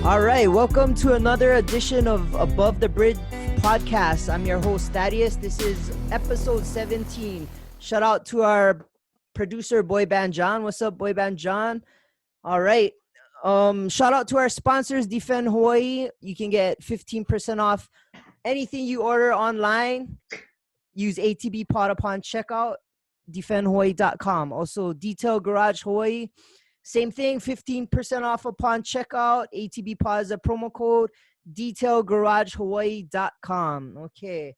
All right, welcome to another edition of Above the Bridge podcast. I'm your host, Thaddeus. This is episode 17. Shout out to our producer, Boy Band John. What's up, Boy Band John? All right. Shout out to our sponsors, Defend Hawaii. You can get 15% off anything you order online. Use ATB pod upon checkout, defendhawaii.com. Also, Detail Garage Hawaii. Same thing, 15% off upon checkout. ATB pod is a promo code. DetailGarageHawaii.com. Okay.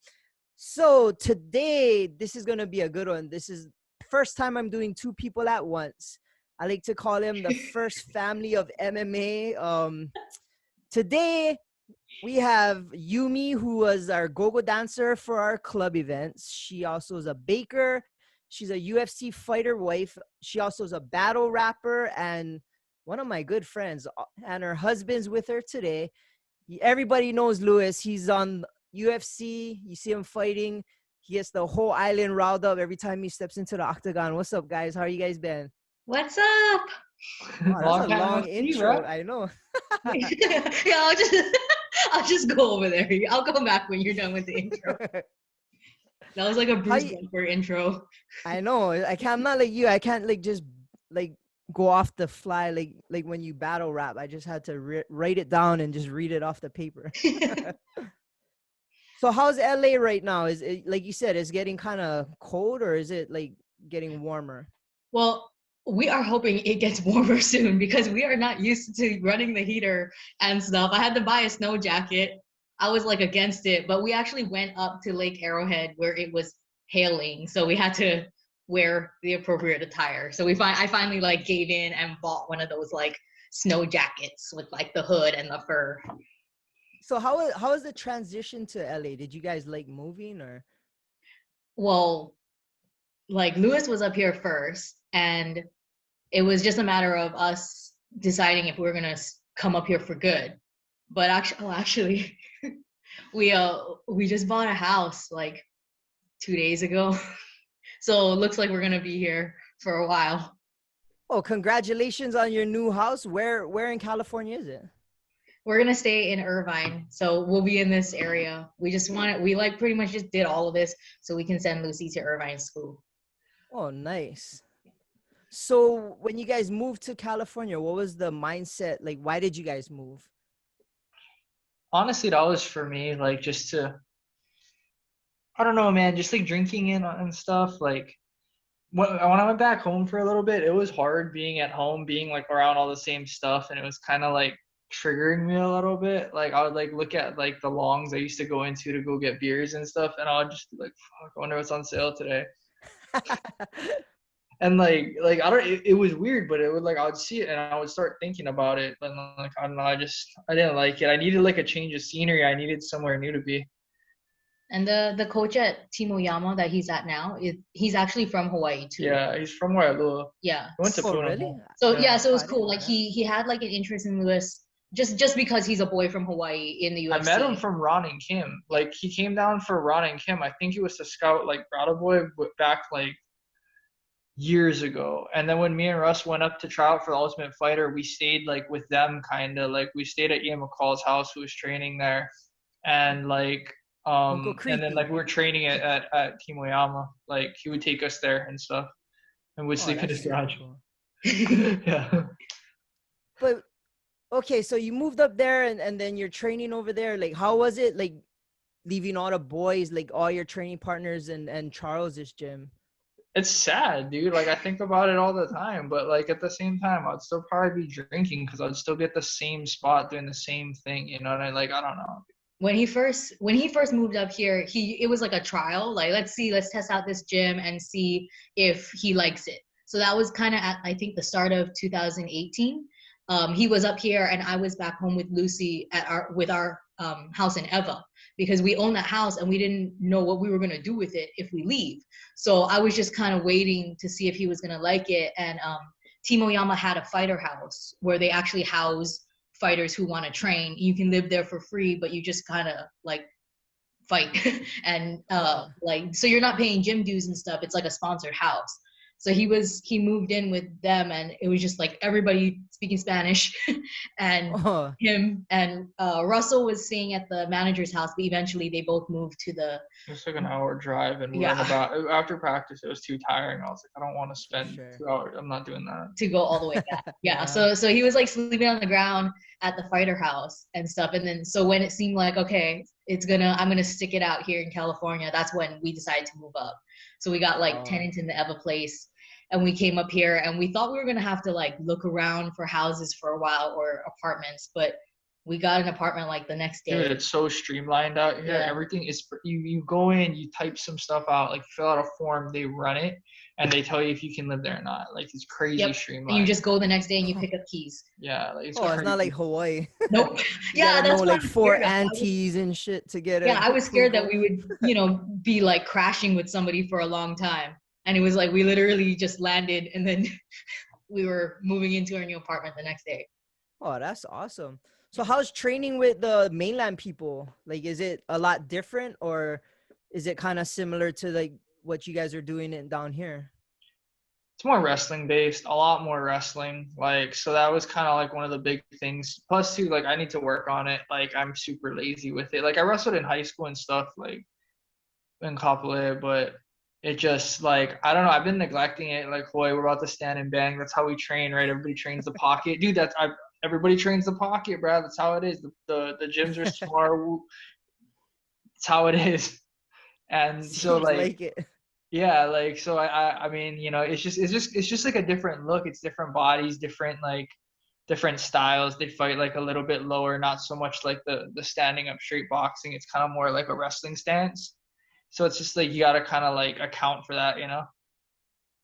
So today, this is going to be a good one. This is first time I'm doing two people at once. I like to call him the first family of MMA. Today, we have Yumi, who was our go-go dancer for our club events. She also is a baker. She's a UFC fighter wife. She also is a battle rapper and one of my good friends. And her husband's with her today. Everybody knows Lewis. He's on UFC. You see him fighting. He gets the whole island riled up every time he steps into the octagon. What's up, guys? How are you guys been? What's up? Wow, that's a long intro. I know. Yeah, I'll just go over there. I'll come back when you're done with the intro. That was like a Bruce Buffer intro. I know. I'm not like you. I can't just go off the fly like when you battle rap. I just had to write it down and just read it off the paper. So how's LA right now? Is it, like you said, it's getting kind of cold, or is it like getting warmer? Well, we are hoping it gets warmer soon because we are not used to running the heater and stuff. I had to buy a snow jacket. I was like against it, but we actually went up to Lake Arrowhead where it was hailing, so we had to wear the appropriate attire. So I finally like gave in and bought one of those like snow jackets with like the hood and the fur. So how is the transition to LA? Did you guys like moving or? Well, like Lewis was up here first, and it was just a matter of us deciding if we were gonna come up here for good. But actually, we just bought a house like 2 days ago, so it looks like we're gonna be here for a while. Oh, congratulations on your new house. Where in California is it? We're gonna stay in Irvine, so we'll be in this area. We like pretty much just did all of this so we can send Lucy to Irvine school. Oh, nice. So when you guys moved to California, what was the mindset? Like, why did you guys move? Honestly, that was for me, like, just to, I don't know, man, just like drinking and stuff. Like, when I went back home for a little bit, it was hard being at home, being like around all the same stuff, and it was kind of like triggering me a little bit. Like, I would like look at like the longs I used to go into to go get beers and stuff, and I would just be like, fuck, I wonder what's on sale today. And like I don't, it was weird, but it would like, I would see it and I would start thinking about it, but like, I don't know, I didn't like it. I needed like a change of scenery. I needed somewhere new to be. And the coach at Timoyama that he's at now, he's actually from Hawaii too. Yeah, he's from Waialua. Yeah. He went to really? So yeah, so it was cool. Like he had like an interest in Lewis just because he's a boy from Hawaii in the UFC. I met him from Ron and Kim. Like, he came down for Ron and Kim. I think he was to scout like Brado Boy back like years ago. And then when me and Russ went up to try out for the Ultimate Fighter, we stayed like with them, kind of like we stayed at Ian McCall's house, who was training there, and like and then like we were training at Kimoyama. Like, he would take us there and stuff, and we'd sleep in his garage. Cool. Yeah. But okay, so you moved up there and then you're training over there. Like, how was it like leaving all the boys, like all your training partners and Charles's gym? It's sad, dude. Like, I think about it all the time, but like at the same time, I'd still probably be drinking because I'd still get the same spot doing the same thing, you know. And I don't know. When he first moved up here, it was like a trial. Like, let's test out this gym and see if he likes it. So that was kind of at, I think, the start of 2018. He was up here and I was back home with Lucy with our house in Eva, because we own that house and we didn't know what we were going to do with it if we leave. So I was just kind of waiting to see if he was going to like it. And Timoyama had a fighter house where they actually house fighters who want to train. You can live there for free, but you just kind of like fight. And like, so you're not paying gym dues and stuff. It's like a sponsored house. So he moved in with them, and it was just like everybody speaking Spanish, and Oh, him and Russell was staying at the manager's house, but eventually they both moved to the It's like an hour drive, and we're in yeah about after practice. It was too tiring. I was like, I don't want to for spend sure. 2 hours. I'm not doing that. to go all the way back. Yeah. Yeah. So he was like sleeping on the ground at the fighter house and stuff. And then so when it seemed like okay, I'm gonna stick it out here in California, that's when we decided to move up. So we got like Oh. tenants in the Eva place, and we came up here, and we thought we were gonna have to like look around for houses for a while or apartments, but we got an apartment like the next Dude, day. it's so streamlined out here. Yeah. Everything is you go in, you type some stuff out, like fill out a form, they run it, and they tell you if you can live there or not. Like it's crazy Yep. streamlined. And you just go the next day and you pick up keys. Yeah, like it's Oh, it's not crazy. like Hawaii. Nope. You Yeah, gotta that's know what like I'm four scared of. aunties and shit to get Yeah, I was scared that approval. we would, be like crashing with somebody for a long time. And it was like we literally just landed and then we were moving into our new apartment the next day. Oh, that's awesome. So how's training with the mainland people? Like, is it a lot different, or is it kind of similar to like what you guys are doing down here? It's more wrestling based, a lot more wrestling. Like, so that was kind of like one of the big things. Plus, too, like I need to work on it. Like, I'm super lazy with it. Like, I wrestled in high school and stuff, like in Kapolei, but it just like I don't know. I've been neglecting it. Like, boy, we're about to stand and bang. That's how we train, right? Everybody trains the pocket, dude. Everybody trains the pocket, bro. That's how it is. The gyms are smart. It's how it is. And so Seems like like it. yeah, like so I mean, it's just like a different look. It's different bodies, different styles. They fight like a little bit lower, not so much like the standing up straight boxing. It's kind of more like a wrestling stance. So it's just like you gotta kind of like account for that,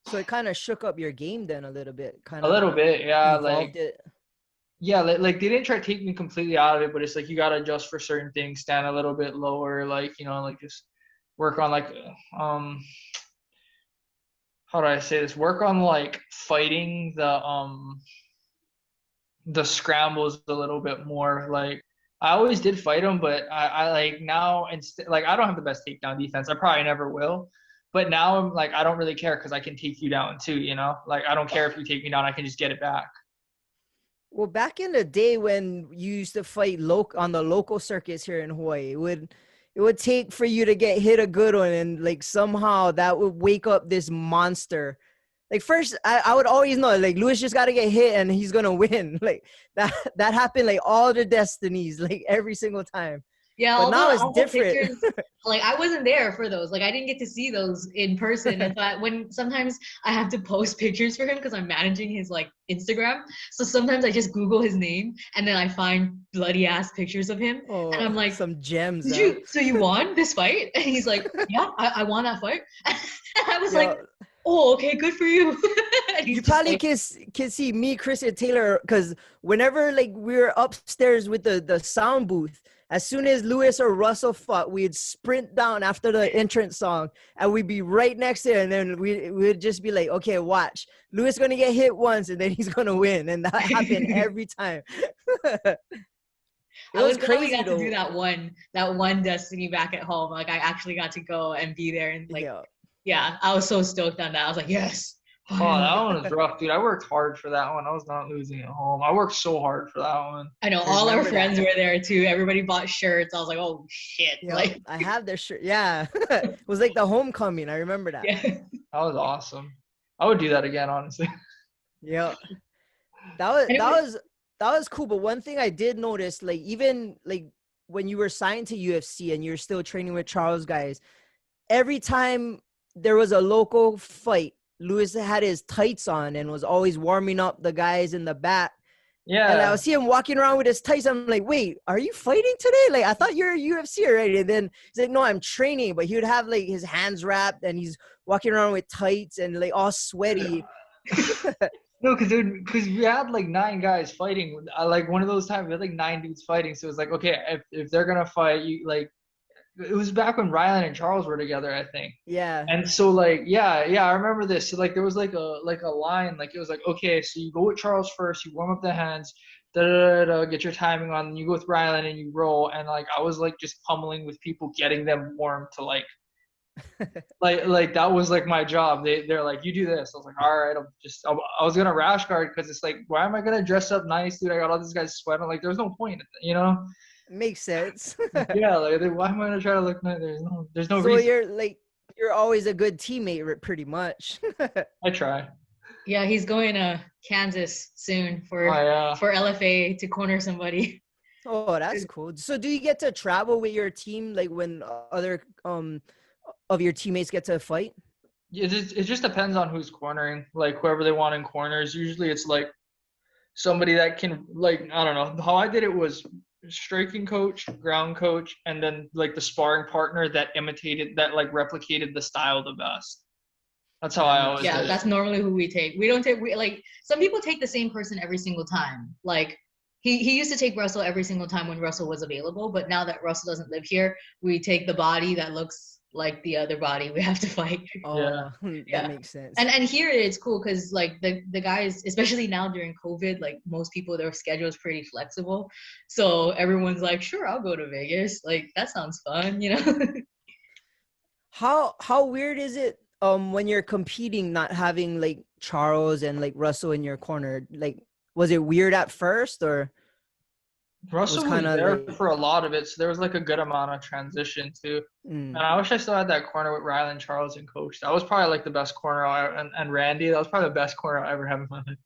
So it kind of shook up your game then a little bit, kind a little of bit, yeah. evolved it. Like they didn't try to take me completely out of it, but it's like you gotta adjust for certain things, stand a little bit lower, like like just work on like how do I say this? Work on like fighting the scrambles a little bit more. Like I always did fight them, but I like now instead like I don't have the best takedown defense. I probably never will. But now I'm like I don't really care because I can take you down too, Like I don't care if you take me down, I can just get it back. Well, back in the day when you used to fight on the local circuits here in Hawaii, it would take for you to get hit a good one, and like somehow that would wake up this monster. Like first, I would always know like Lewis just got to get hit and he's gonna win. Like that happened like all the destinies, like every single time. Yeah, But now it's all the different. pictures, like I wasn't there for those. Like I didn't get to see those in person. And so when sometimes I have to post pictures for him because I'm managing his like Instagram. So sometimes I just Google his name and then I find bloody ass pictures of him. And Oh, I'm like, some gems. so you won this fight? And he's like, yeah, I won that fight. And I was like, Yo, oh, okay, good for you. And he's you just probably like, can see me, Chris, and Taylor, because whenever like we were upstairs with the sound booth, as soon as Lewis or Russell fought, we'd sprint down after the entrance song, and we'd be right next there, and then we'd just be like, okay, watch, Lewis gonna get hit once, and then he's gonna win, and that happened every time. It I was was glad we crazy got to do though. that one Destiny back at home. Like I actually got to go and be there and like Yeah. yeah, I was so stoked on that. I was like, yes. Oh, that one was rough, dude. I worked hard for that one. I was not losing at home. I worked so hard for that one. I know I all our remember friends that. were there too. Everybody bought shirts. I was like, oh shit. Yeah, Like I have their shirt. Yeah. It was like the homecoming. I remember that. yeah. That was awesome. I would do that again, honestly. Yeah. That was And it that was, was that was cool. But one thing I did notice, like even like when you were signed to UFC and you're still training with Charles guys, every time there was a local fight, Lewis had his tights on and was always warming up the guys in the back. And I Yeah. would see him walking around with his tights. I'm like, wait, are you fighting today? Like, I thought you're UFC already. And then he's like, no, I'm training. But he would have like his hands wrapped and he's walking around with tights and like all sweaty. No, because we had like 9 guys fighting. Like one of those times we had like 9 dudes fighting. So it was like, okay, if they're gonna fight, you like it was back when Rylan and Charles were together, I think. Yeah. And so like yeah, I remember this. So like there was like a line, like it was like, okay, so you go with Charles first, you warm up the hands, get your timing on, then you go with Rylan and you roll. And like I was like just pummeling with people, getting them warm to like Like that was like my job. They're like, you do this. I was like, all right, I was gonna rash guard because it's like, why am I gonna dress up nice, dude? I got all these guys sweating. Like, there's no point, you know? Makes sense. Yeah, like why am I gonna try to look nice? There's no So reason. you're always a good teammate, pretty much. I try. Yeah, he's going to Kansas soon for LFA to corner somebody. Oh, that's cool. So do you get to travel with your team like when other of your teammates get to fight? It just depends on who's cornering. Like whoever they want in corners. Usually it's like somebody that can, like, I don't know. How I did it was striking coach, ground coach, and then like the sparring partner that like replicated the style the best. That's how I always did it. That's normally who we take. We don't take like some people take the same person every single time. Like he used to take Russell every single time when Russell was available, but now that Russell doesn't live here, we take the body that looks like the other body we have to fight. Oh, that makes sense. And here it's cool because like the guys, especially now during COVID, like most people, their schedule is pretty flexible. So everyone's like, sure, I'll go to Vegas. Like that sounds fun, you know? How weird is it when you're competing not having like Charles and like Russell in your corner? Like, was it weird at first, or Russell was there for a lot of it, so there was like a good amount of transition too. And I wish I still had that corner with Rylan, Charles, and Coach. That was probably like the best corner and Randy. That was probably the best corner I ever had in my life.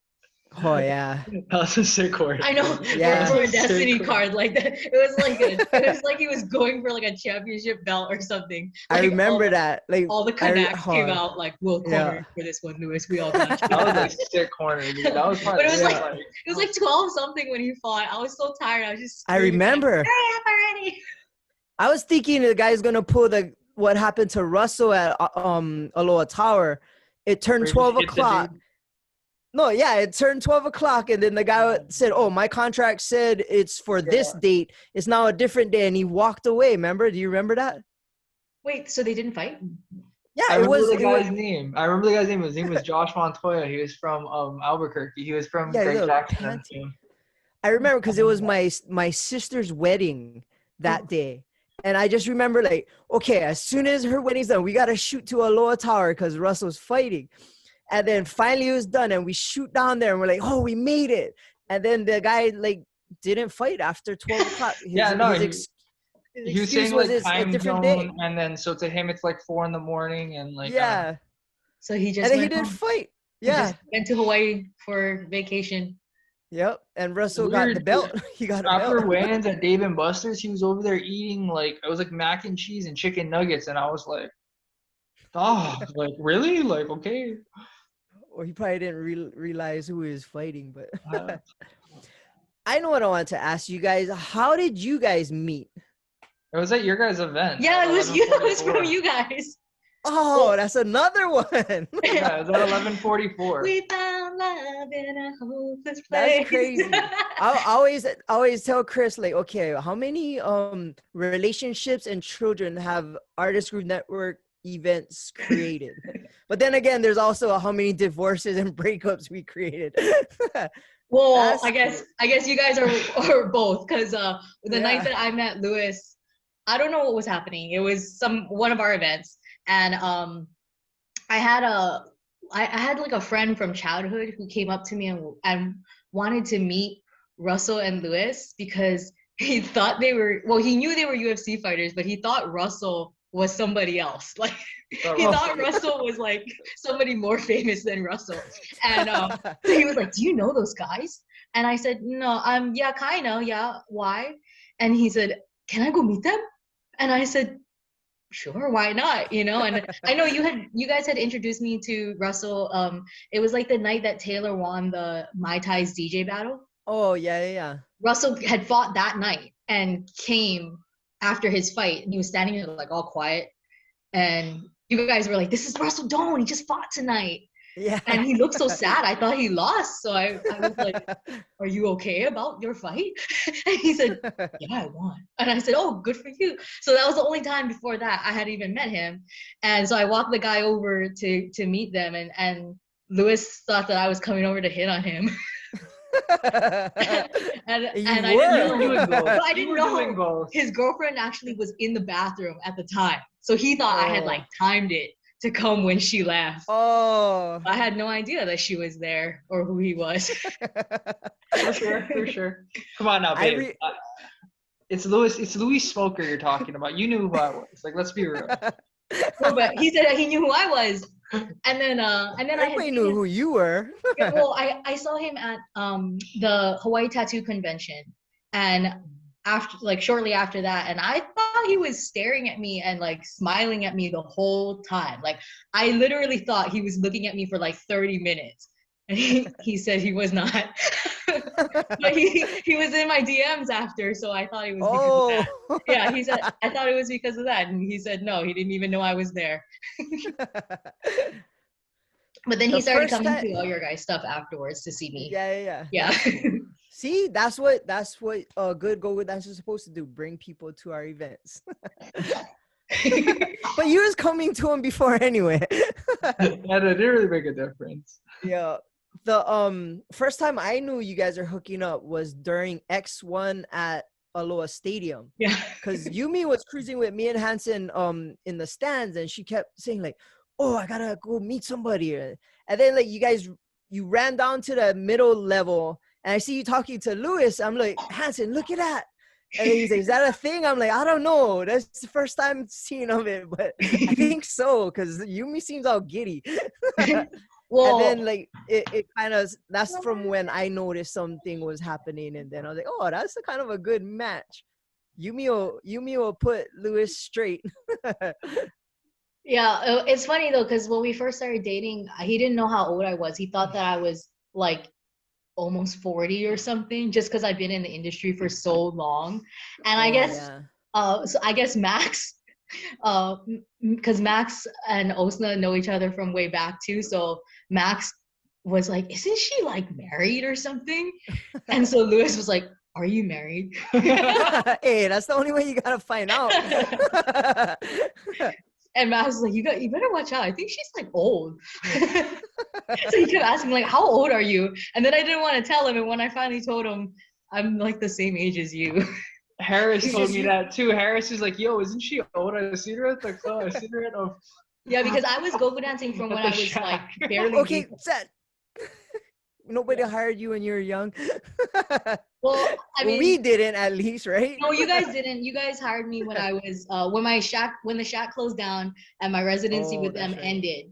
Oh yeah, that was a sick corner. I know. Yeah, for a Destiny card like that. It was like he was going for like a championship belt or something. Like, I remember that. Like all the connects came out. Like, we'll corner for this one, Lewis. We all got you. That was a sick corner, dude. That was probably. But it was like 12 something when he fought. I was so tired. I was just. I remember. Like, hurry up already. I was thinking the guy's gonna pull what happened to Russell at Aloha Tower. It turned 12 o'clock. No, yeah, it turned 12 o'clock, and then the guy said, oh, my contract said it's for this date. It's now a different day, and he walked away. Remember? Do you remember that? Wait, so they didn't fight? Yeah, I remember the guy's name. I remember the guy's name. His name was Josh Montoya. He was from Albuquerque. He was from Greg Jackson. I remember because it was my sister's wedding that day. And I just remember, like, okay, as soon as her wedding's done, we got to shoot to Aloha Tower because Russell's fighting. And then finally it was done, and we shoot down there, and we're like, oh, we made it. And then the guy, like, didn't fight after 12 o'clock. He was saying, like, time zone, and then so to him it's like 4 a.m, and like. Yeah. So he just. And then he didn't fight. Yeah. He just went to Hawaii for vacation. Yep, and Russell got the belt. He got after weigh-ins at Dave and Buster's, he was over there eating like it was like mac and cheese and chicken nuggets, and I was like, oh, like really? Like okay. Or he probably didn't realize who he was fighting, but I know what I wanted to ask you guys. How did you guys meet? It was at your guys' event. Yeah, it was you. It was from you guys. Oh, that's another one. Yeah, it was at 11:44. We found love in a hopeless place. That's crazy. I always tell Chris, like, okay, how many relationships and children have Artist Group Network events created? But then again, there's also how many divorces and breakups we created. Well, I guess you guys are both, because the night that I met Lewis, I don't know what was happening. It was one of our events, and I had like a friend from childhood who came up to me and wanted to meet Russell and Lewis because he thought he knew they were UFC fighters, but he thought Russell was somebody else. Like he thought Russell was like somebody more famous than Russell. And so he was like, do you know those guys? And I said, no, yeah, kind of, yeah. Why? And he said, can I go meet them? And I said, sure, why not? You know, and I know you guys had introduced me to Russell. It was like the night that Taylor won the Mai Tai's DJ battle. Oh, yeah. Russell had fought that night and came after his fight, and he was standing there like all quiet, and you guys were like, this is Russell Doan, he just fought tonight. Yeah. And he looked so sad. I thought he lost. So I was like, are you okay about your fight? And he said, yeah, I won. And I said, oh, good for you. So that was the only time before that I had even met him. And so I walked the guy over to meet them, and Lewis thought that I was coming over to hit on him. and I didn't know his girlfriend actually was in the bathroom at the time. So he thought I had like timed it to come when she left. Oh. I had no idea that she was there or who he was. For sure. Come on now, babe. It's Louis Smoker you're talking about. You knew who I was. Like, let's be real. No, but he said that he knew who I was. And then Everybody knew who you were. Yeah, well, I saw him at the Hawaii Tattoo Convention, and shortly after that, and I thought he was staring at me and like smiling at me the whole time. Like I literally thought he was looking at me for like 30 minutes. And he said he was not. But he was in my DMs after, so I thought it was because of that. Yeah, he said I thought it was because of that, and he said no, he didn't even know I was there. But then he started coming to all your guys' stuff afterwards to see me. Yeah. See, that's what a good go-go dancer is supposed to do. Bring people to our events. But you was coming to them before anyway. Yeah, it didn't really make a difference. Yeah. The first time I knew you guys are hooking up was during X1 at Aloha Stadium. Yeah. Because Yumi was cruising with me and Hansen in the stands, and she kept saying like, oh, I gotta go meet somebody. And then like you ran down to the middle level, and I see you talking to Louis. I'm like, Hansen, look at that. And then he's like, is that a thing? I'm like, I don't know. That's the first time seeing of it, but I think so, because Yumi seems all giddy. Well, and then like it kind of, that's from when I noticed something was happening, and then I was like, oh, that's a kind of a good match. Yumi will put Louis straight. Yeah, it's funny though, because when we first started dating, he didn't know how old I was. He thought that I was like almost 40 or something, just because I've been in the industry for so long. And I guess so I guess Max, because Max and Osna know each other from way back too, so Max was like, isn't she like married or something? And so Louis was like, are you married? Hey, that's the only way you gotta find out. And Max was like, you better watch out. I think she's like old. So he kept asking like, how old are you? And then I didn't want to tell him. And when I finally told him, I'm like the same age as you. Harris told me that too. Harris is like, yo, isn't she old? I seen her at the club. I seen her at a... Yeah, because I was go-go dancing from when I was like barely. Okay, Seth. Nobody hired you when you were young. Well, I mean, we didn't, at least, right? No, you guys didn't. You guys hired me when I was when the shack closed down and my residency with them ended.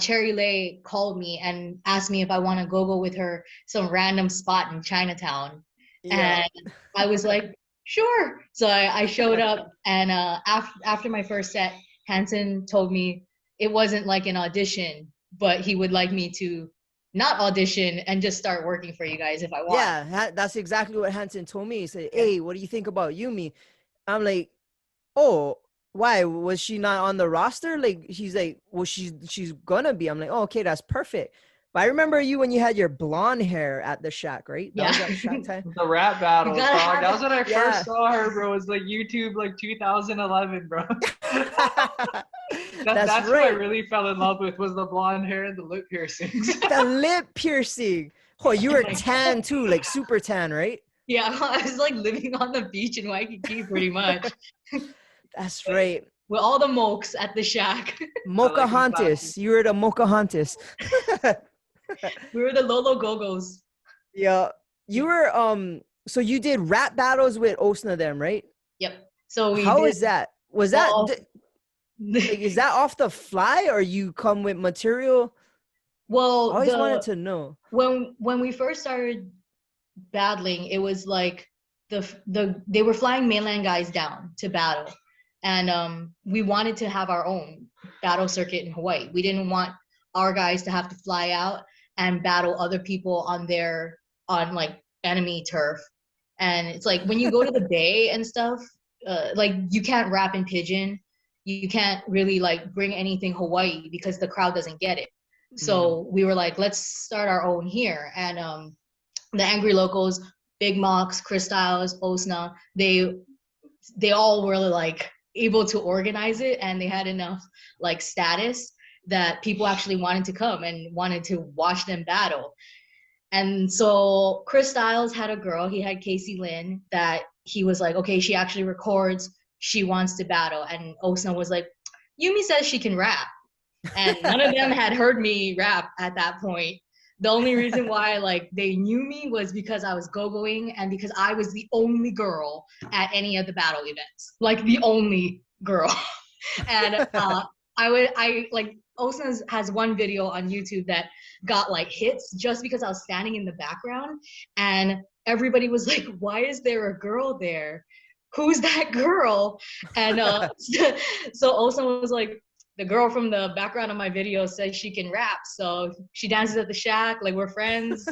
Cherry Lay called me and asked me if I want to go with her some random spot in Chinatown, and I was like, sure. So I showed up, and after my first set, Hansen told me it wasn't like an audition, but he would like me to not audition and just start working for you guys if I want. Yeah, that's exactly what Hansen told me. He said, hey, what do you think about Yumi? I'm like, oh, why? Was she not on the roster? Like, he's like, well, she's gonna be. I'm like, oh, okay, that's perfect. But I remember you when you had your blonde hair at the shack, right? That was at Shack time. The rap battle, dog. That was when I first saw her, bro. It was like YouTube, like 2011, bro. That's what I really fell in love with, was the blonde hair and the lip piercings. The lip piercing. Oh, you were tan too, like super tan, right? Yeah, I was like living on the beach in Waikiki pretty much. That's right. With all the mokes at the shack. Mocahantis. You were the Mocahantis. We were the Lolo Gogos. Yeah. You were so you did rap battles with Osna them, right? Yep. So how is that? Was that like, is that off the fly, or you come with material? Well, I always wanted to know. When we first started battling, it was like they were flying mainland guys down to battle, and we wanted to have our own battle circuit in Hawaii. We didn't want our guys to have to fly out and battle other people on like enemy turf. And it's like when you go to the bay and stuff, like you can't rap in pidgin. You can't really like bring anything Hawaii because the crowd doesn't get it. So we were like, let's start our own here. And the Angry Locals, Big Mox, Chris Styles, Osna, they all were like able to organize it, and they had enough like status that people actually wanted to come and wanted to watch them battle. And so Chris Styles had a girl, he had Casey Lynn, that he was like, okay, she actually records, she wants to battle. And Osna was like, Yumi says she can rap. And none of them had heard me rap at that point. The only reason why like they knew me was because I was go-going and because I was the only girl at any of the battle events. Like the only girl. And I like Osna has one video on YouTube that got like hits just because I was standing in the background and everybody was like, why is there a girl there? Who's that girl? And so Osna was like, the girl from the background of my video says she can rap, so she dances at the shack, like we're friends.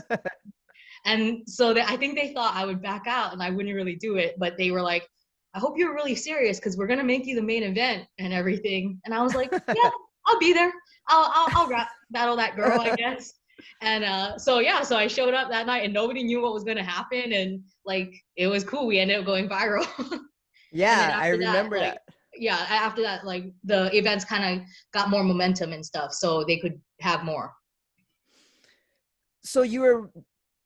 And so I think they thought I would back out and I wouldn't really do it, but they were like, I hope you're really serious because we're gonna make you the main event and everything. And I was like, yeah, I'll be there. I'll rap battle that girl, I guess. And so I showed up that night and nobody knew what was gonna happen, and like it was cool. We ended up going viral. Yeah, I remember that. Yeah, after that, like the events kind of got more momentum and stuff, so they could have more. So you were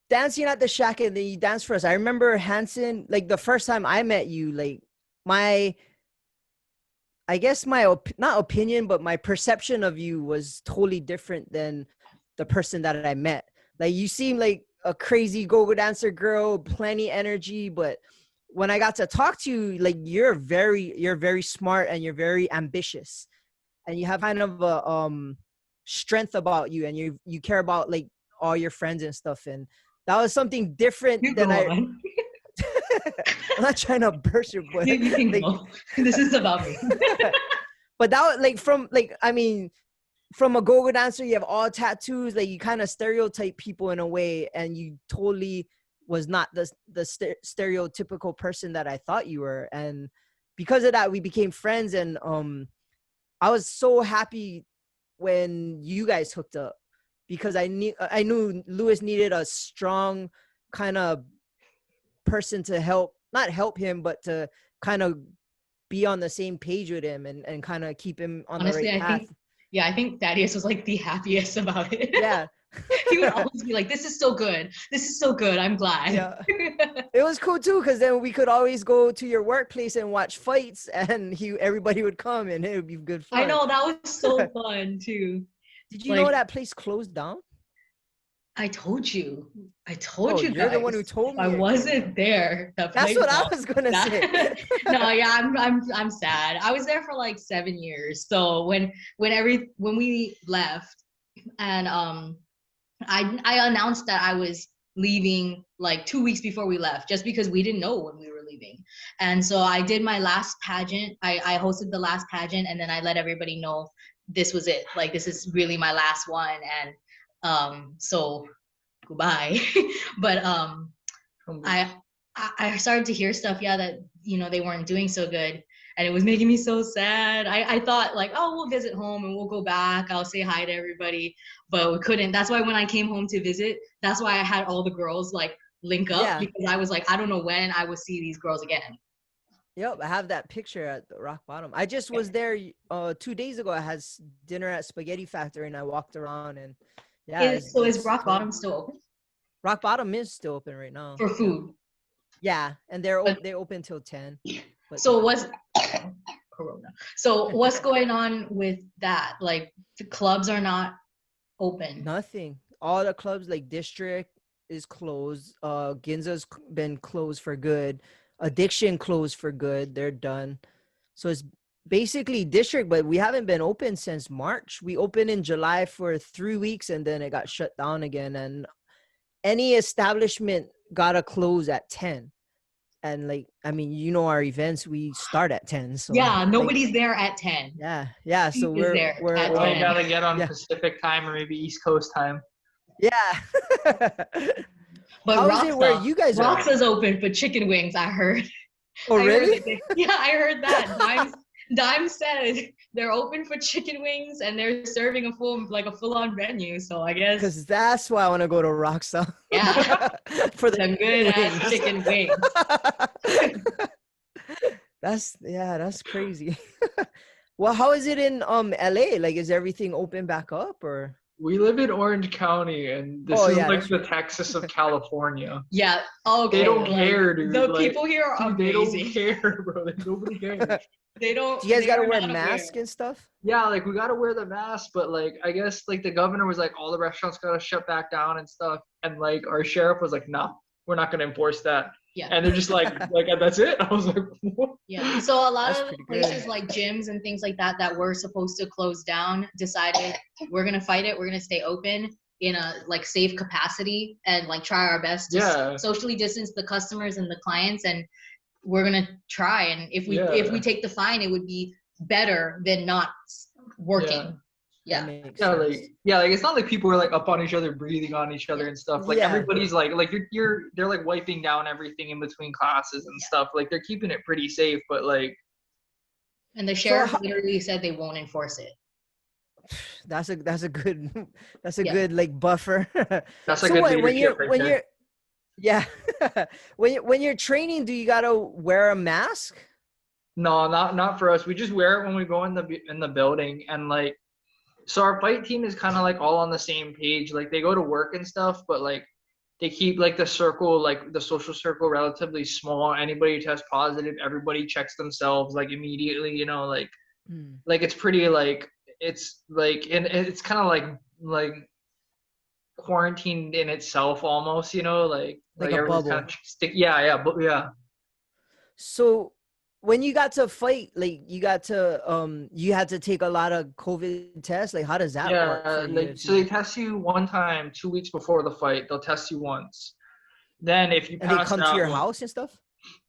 dancing at the shack and then you danced for us. I remember Hanson, like the first time I met you, like not opinion, but my perception of you was totally different than the person that I met. Like you seem like a crazy go-go dancer girl, plenty energy, but when I got to talk to you, like you're very smart and you're very ambitious and you have kind of a strength about you and you care about like all your friends and stuff. And that was something different than I'm not trying to burst your butt. You can go. This is about me. But that was like from a go-go dancer, you have all tattoos, like you kind of stereotype people in a way, and you totally was not the stereotypical person that I thought you were. And because of that, we became friends. And I was so happy when you guys hooked up because I knew Lewis needed a strong kind of person to not help him, but to kind of be on the same page with him and kind of keep him on the right path. I think Thaddeus was like the happiest about it. Yeah. He would always be like, this is so good. This is so good. I'm glad. Yeah. It was cool too, because then we could always go to your workplace and watch fights and everybody would come and it would be good fun. I know, that was so fun too. Did you know that place closed down? I told you. You're guys. The one who told me. I wasn't there. That's what I was gonna say. No, yeah, I'm sad. I was there for like 7 years. So when we left, and I announced that I was leaving like 2 weeks before we left, just because we didn't know when we were leaving. And so I did my last pageant. I hosted the last pageant, and then I let everybody know this was it. Like this is really my last one, and so goodbye. But I started to hear stuff, that they weren't doing so good, and it was making me so sad. I thought like, oh, we'll visit home and we'll go back, I'll say hi to everybody, but we couldn't. That's why when I came home to visit, that's why I had all the girls like link up, because I was like, I don't know when I will see these girls again. Yep, I have that picture at the Rock Bottom. I just was there 2 days ago. I had dinner at Spaghetti Factory and I walked around and is Rock Bottom still open? Rock Bottom is still open right now. For food? Yeah, and they open till 10. So Corona. So what's going on with that? Like the clubs are not open? Nothing. All the clubs like District is closed. Ginza's been closed for good. Addiction closed for good. They're done. So it's basically District, but we haven't been open since March. We opened in July for 3 weeks and then it got shut down again. And any establishment gotta close at 10. And like, I mean, our events, we start at 10. So yeah, nobody's there at 10. Yeah. So we're gotta get on Pacific time or maybe East Coast time. Yeah. But how is it where you guys are? Roxa's open for chicken wings, I heard. Oh, really? I heard that. Dime said they're open for chicken wings and they're serving a full-on menu. So I guess because that's why I want to go to Roxa. Yeah, for the good ass chicken wings. That's crazy. Well, how is it in LA? Like, is everything open back up or? We live in Orange County, and this is like the Texas of California. Yeah. Okay. They don't care, dude. The people here are amazing. They don't care, bro. Nobody cares. They don't. Do you guys They gotta are wear not masks aware. and stuff? Yeah, like we gotta wear the mask, but like I guess like the governor was like all the restaurants gotta shut back down and stuff, and like our sheriff was like, no, we're not gonna enforce that. Yeah. And they're just like that's it. I was like, what? Yeah. So a lot That's of pretty places good. like gyms and things like that that were supposed to close down decided we're gonna fight it. We're gonna stay open in a like safe capacity and like try our best to Yeah. socially distance the customers and the clients, and we're gonna try. And if we Yeah. take the fine, it would be better than not working. That Yeah. makes Yeah, sense. like it's not like people are like up on each other, breathing on each other and stuff. Like Yeah. everybody's like they're like wiping down everything in between classes and stuff. Like they're keeping it pretty safe, but like And the sheriff literally said they won't enforce it. That's a good Yeah. good like buffer. that's like So a when leadership you're right there. yeah when you're training, do you gotta wear a mask? No, not for us. We just wear it when we go in the building, and like so our fight team is kind of like all on the same page. Like they go to work and stuff, but like they keep like the circle, like the social circle, relatively small. Anybody who tests positive, everybody checks themselves like immediately. You know, like it's pretty like it's like and it's kind of like quarantined in itself almost. You know, like Like a everybody's bubble. kind of yeah. So when you got to fight, like you got to you had to take a lot of COVID tests. Like how does that work Yeah, for like so UFC? they test you one time 2 weeks before the fight. They'll test you once. Then if you And they pass come to that your one, house and stuff?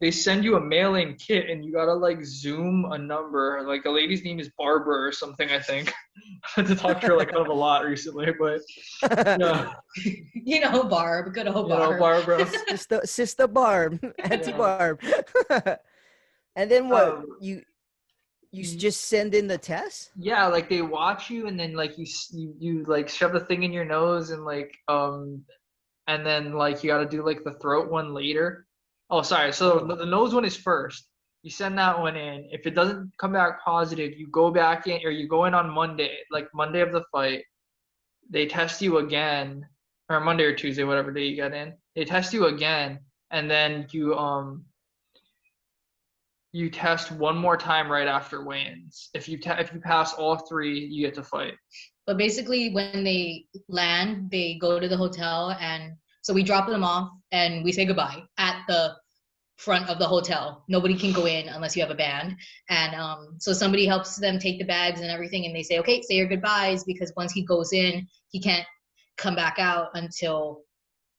they send you a mail-in kit, and you gotta like Zoom a number. Like the lady's name is Barbara or something, I think. I had to talk to her like kind of a lot recently, but yeah, You know, Barb, good old you know, Barb. Barbara. Sister Barb, Auntie Yeah. Barb. And then what? Um, You just send in the test? yeah, like they watch you, and then like you like shove the thing in your nose, and like and then like you gotta do like the throat one later. Oh, sorry. So the nose one is first. You send that one in. If it doesn't come back positive, you go back in, or you go in on Monday, like Monday of the fight. They test you again, or Monday or Tuesday, whatever day you get in. They test you again, and then you test one more time right after weigh-ins. If you pass all three, you get to fight. But basically, when they land, they go to the hotel, and so we drop them off and we say goodbye at the front of the hotel. Nobody can go in unless you have a band. And so somebody helps them take the bags and everything, and they say, okay, say your goodbyes, because once he goes in, he can't come back out until,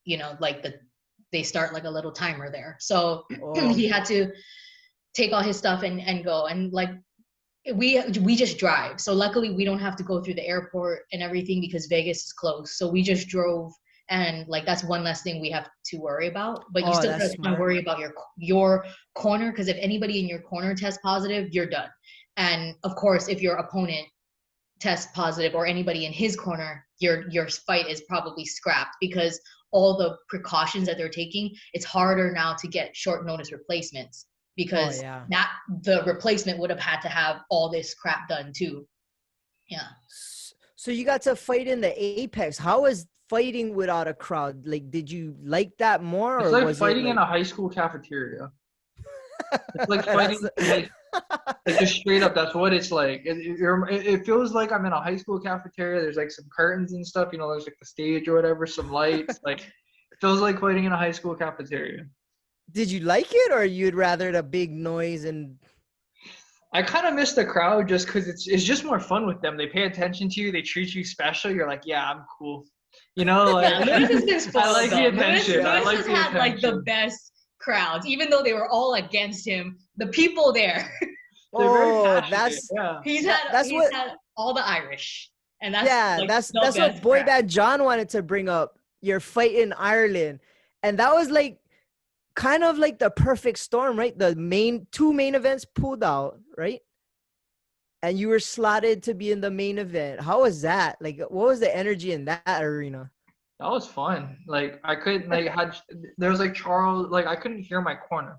you know, like they start like a little timer there. So he had to take all his stuff and go. And like we just drive. So luckily we don't have to go through the airport and everything because Vegas is closed. So we just drove, and like that's one less thing we have to worry about. But you still have to worry about your corner, because if anybody in your corner tests positive, you're done. And of course, if your opponent tests positive or anybody in his corner, your fight is probably scrapped, because all the precautions that they're taking, it's harder now to get short notice replacements, because that the replacement would have had to have all this crap done too. Yeah. So you got to fight in the Apex. How is fighting without a crowd? Like, did you like that more? It's like fighting in a high school cafeteria. It's like fighting, like just straight up. That's what it's like. It feels like I'm in a high school cafeteria. There's like some curtains and stuff. You know, there's like the stage or whatever, some lights. Like, it feels like fighting in a high school cafeteria. Did you like it, or you'd rather the big noise? And I kind of miss the crowd just because it's just more fun with them. They pay attention to you. They treat you special. You're like, yeah, I'm cool. You know, like I like the attention. I like Lewis the had like the attention. best crowds, even though they were all against him. The people there. that's he's had all the Irish, and that's that's what Boy Bad John wanted to bring up. Your fight in Ireland, and that was like kind of like the perfect storm, right? The two main events pulled out, right? And you were slotted to be in the main event. How was that? Like, what was the energy in that arena? That was fun. Like, I couldn't there was like Charles, like I couldn't hear my corner.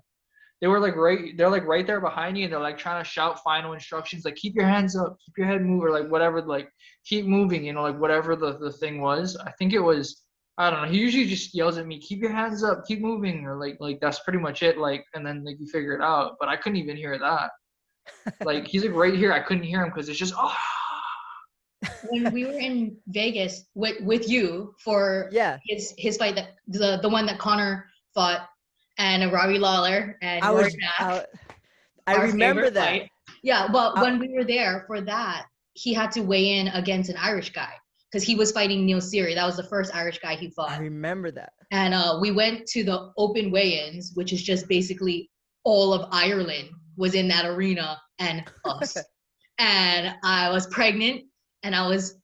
They're like right there behind you, and they're like trying to shout final instructions, like keep your hands up, keep your head moving, or like whatever, like keep moving, you know, like whatever the thing was. I think it was, I don't know. He usually just yells at me, keep your hands up, keep moving, or like that's pretty much it. Like, and then like you figure it out. But I couldn't even hear that. Like he's like right here. I couldn't hear him because it's just When we were in Vegas with you for Yeah. his fight, that the one that Connor fought, and Robbie Lawler and I Rory was Knapp, I our remember favorite that. fight. Yeah, well, I- when we were there for that, he had to weigh in against an Irish guy because he was fighting Neil Seery. That was the first Irish guy he I fought. remember that. And we went to the open weigh-ins, which is just basically all of Ireland was in that arena and us. And I was pregnant and I was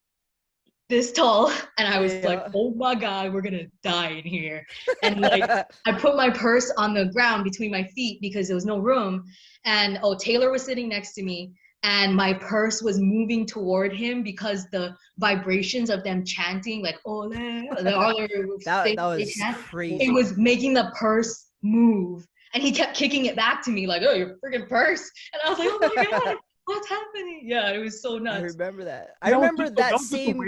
this tall and I was like, oh my God, we're gonna die in here. And like I put my purse on the ground between my feet because there was no room. And Taylor was sitting next to me and my purse was moving toward him because the vibrations of them chanting like ole, that was crazy. it was making the purse move. And he kept kicking it back to me like, oh, your freaking purse. And I was like, oh my God, what's happening? Yeah, it was so nuts. I remember that. I remember that same.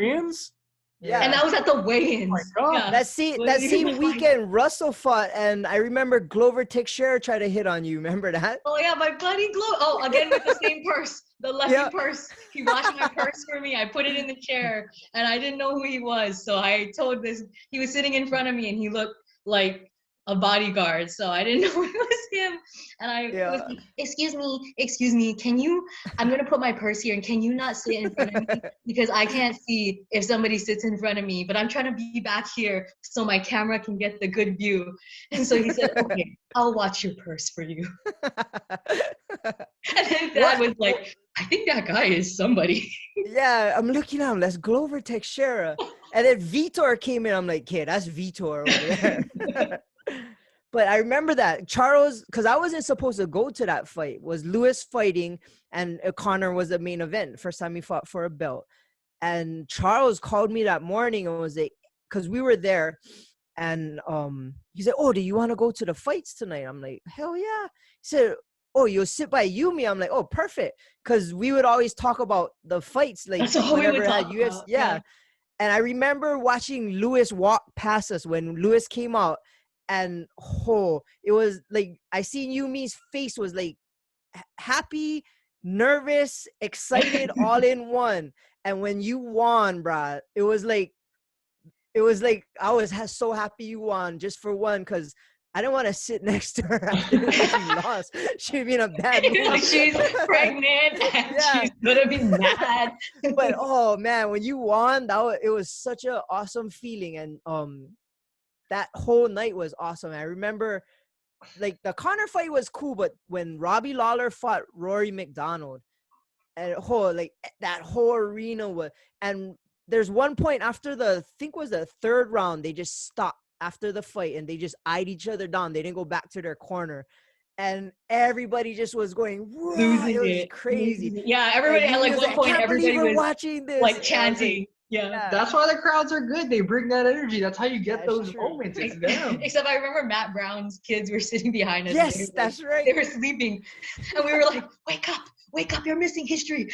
Yeah, and that was at the weigh-ins. Oh my God. Yeah. That same weekend, Russell fought, and I remember Glover Teixeira tried to hit on you. Remember that? Oh yeah, my buddy Glover. Oh, again with the same purse, the lucky purse. He washed my purse for me. I put it in the chair, and I didn't know who he was. So I told this. He was sitting in front of me, and he looked like a bodyguard, so I didn't know it was him. And I was like, excuse me, can you, I'm gonna put my purse here and can you not sit in front of me because I can't see if somebody sits in front of me, but I'm trying to be back here so my camera can get the good view. And so he said, okay, I'll watch your purse for you. And then Dad was like, I think that guy is somebody. Yeah, I'm looking at him, that's Glover Teixeira. And then Vitor came in, I'm like, kid, that's Vitor over there. But I remember that Charles, because I wasn't supposed to go to that fight, was Lewis fighting and Connor was the main event. First time he fought for a belt. And Charles called me that morning and was like, because we were there, and he said, oh, do you want to go to the fights tonight? I'm like, hell yeah. He said, oh, you'll sit by Yumi. I'm like, oh, perfect. Because we would always talk about the fights, like whenever had UFC. Yeah. And I remember watching Lewis walk past us when Lewis came out. And it was like I seen Yumi's face was like happy, nervous, excited, all in one. And when you won, bruh, it was like I was so happy you won just for one, because I didn't want to sit next to her after she lost. She'd be in a bad mood. She's pregnant and she's gonna be mad. But oh man, when you won, it was such an awesome feeling. And that whole night was awesome. I remember, like, the Connor fight was cool, but when Robbie Lawler fought Rory McDonald, and like that whole arena was, and there's one point after I think it was the third round, they just stopped after the fight and they just eyed each other down. They didn't go back to their corner. And everybody just was going, it was crazy. Yeah, everybody at like one point, everybody was watching this, like chanting. Yeah. That's why the crowds are good. They bring that energy. That's how you get those moments. It's them. Except I remember Matt Brown's kids were sitting behind us. Yes, that's right. They were sleeping. And we were like, wake up, you're missing history.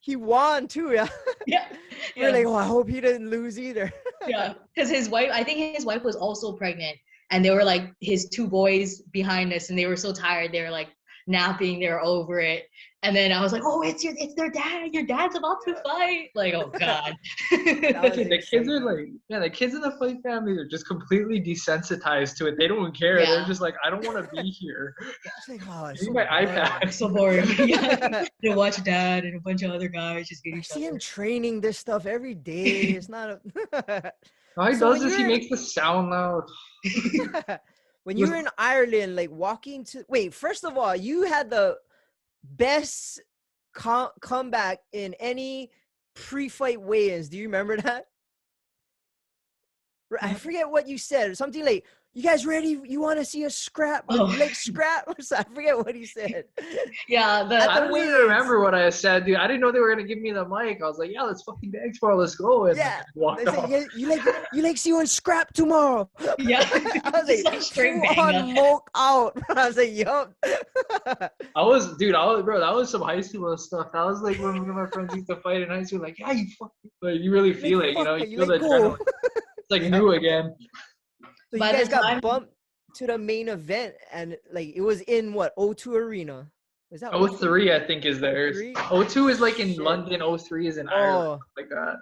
He won too, yeah. Yeah. We're like, oh, I hope he didn't lose either. Yeah, because I think his wife was also pregnant. And they were like his two boys behind us and they were so tired. They were like napping, they were over it. And then I was like, oh, it's their dad. Your dad's about to fight. Like, oh God. The kids are like, the kids in the fight family are just completely desensitized to it. They don't care. Yeah. They're just like, I don't want to be here. Like, oh, it's so my iPad. It's so boring. Yeah. They watch Dad and a bunch of other guys just getting. I see him training this stuff every day. It's not a. All he does is he makes the sound loud. When you were in Ireland, like walking to first of all, you had the best comeback in any pre-fight weigh-ins. Do you remember that? I forget what you said. Something like, you guys ready? You want to see a scrap? Like scrap? I forget what he said. Yeah. I don't even remember what I said, dude. I didn't know they were going to give me the mic. I was like, yeah, let's fucking dance for it. Let's go. And walked off. Said, you like see you on scrap tomorrow. Yeah. I was like, full on moke out. I was like, yup. That was some high school stuff. That was like when my friends used to fight in high school. Like, yeah, you fucking, like, you really feel it, you know? You feel the adrenaline. It's like new again. So you guys got bumped to the main event, and like it was in O2 Arena. Was that O three, I think, is theirs. 03? O2 is like in Shit. London. O3 is in Ireland, Oh, like that.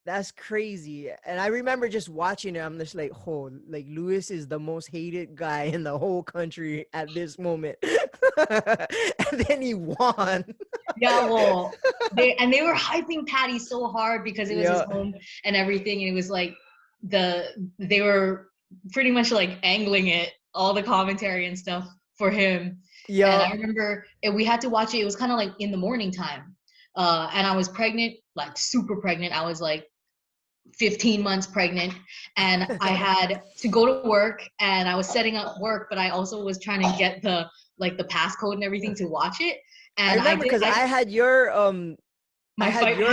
that's crazy. And I remember just watching it. I'm just like, oh, like Lewis is the most hated guy in the whole country at this moment. And then he won. Yeah, well, they were hyping Patty so hard because it was his home and everything, and it was like they were pretty much like angling it, all the commentary and stuff for him. Yeah. And I remember we had to watch it. It was kind of like in the morning time, and I was pregnant, like super pregnant. I was like 15 months pregnant, and I had to go to work, and I was setting up work, but I also was trying to get the passcode and everything to watch it. And I remember because I had your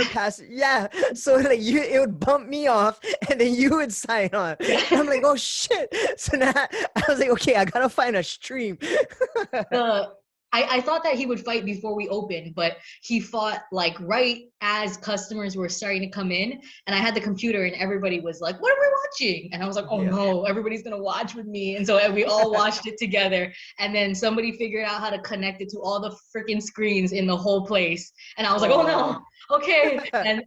pass. Yeah. So like it would bump me off and then you would sign on. Yeah. I'm like, oh shit. So now I was like, okay, I gotta find a stream. I thought that he would fight before we opened, but he fought like right as customers were starting to come in, and I had the computer and everybody was like, what are we watching? And I was like, oh no, everybody's gonna watch with me. And so we all watched it together, and then somebody figured out how to connect it to all the freaking screens in the whole place. And I was like, oh no, okay. And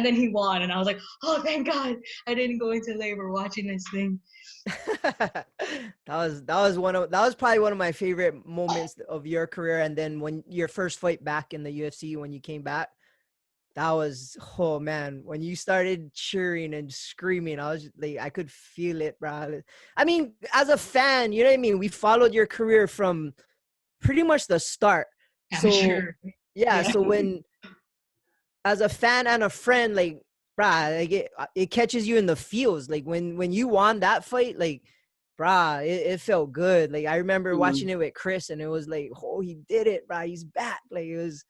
then he won, and I was like, oh thank God I didn't go into labor watching this thing. that was probably one of my favorite moments of your career. And then when your first fight back in the UFC, when you came back, that was, oh man, when you started cheering and screaming, I was like, I could feel it, bro. I mean, as a fan, you know what I mean? We followed your career from pretty much the start. I'm sure. Yeah. So when, as a fan and a friend, like, bruh, like it catches you in the feels. Like when you won that fight, like, bruh, it felt good. Like I remember watching it with Chris, and it was like, oh, he did it, bruh. He's back. Like it was.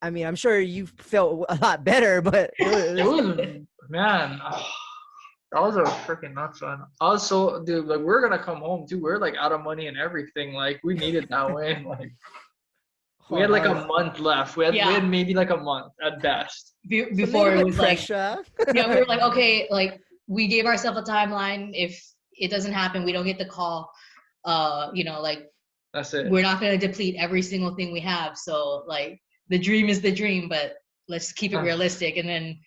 I mean, I'm sure you felt a lot better, but it was man. That was a freaking nuts one. Also, dude, like we're gonna come home too. We're like out of money and everything. Like we needed that win. Like we had like a month left. We had maybe like a month at best. Before it was pressure. Like, we were like, okay, like we gave ourselves a timeline. If it doesn't happen, we don't get the call. Like that's it. We're not gonna deplete every single thing we have. So like the dream is the dream, but let's keep it realistic. And then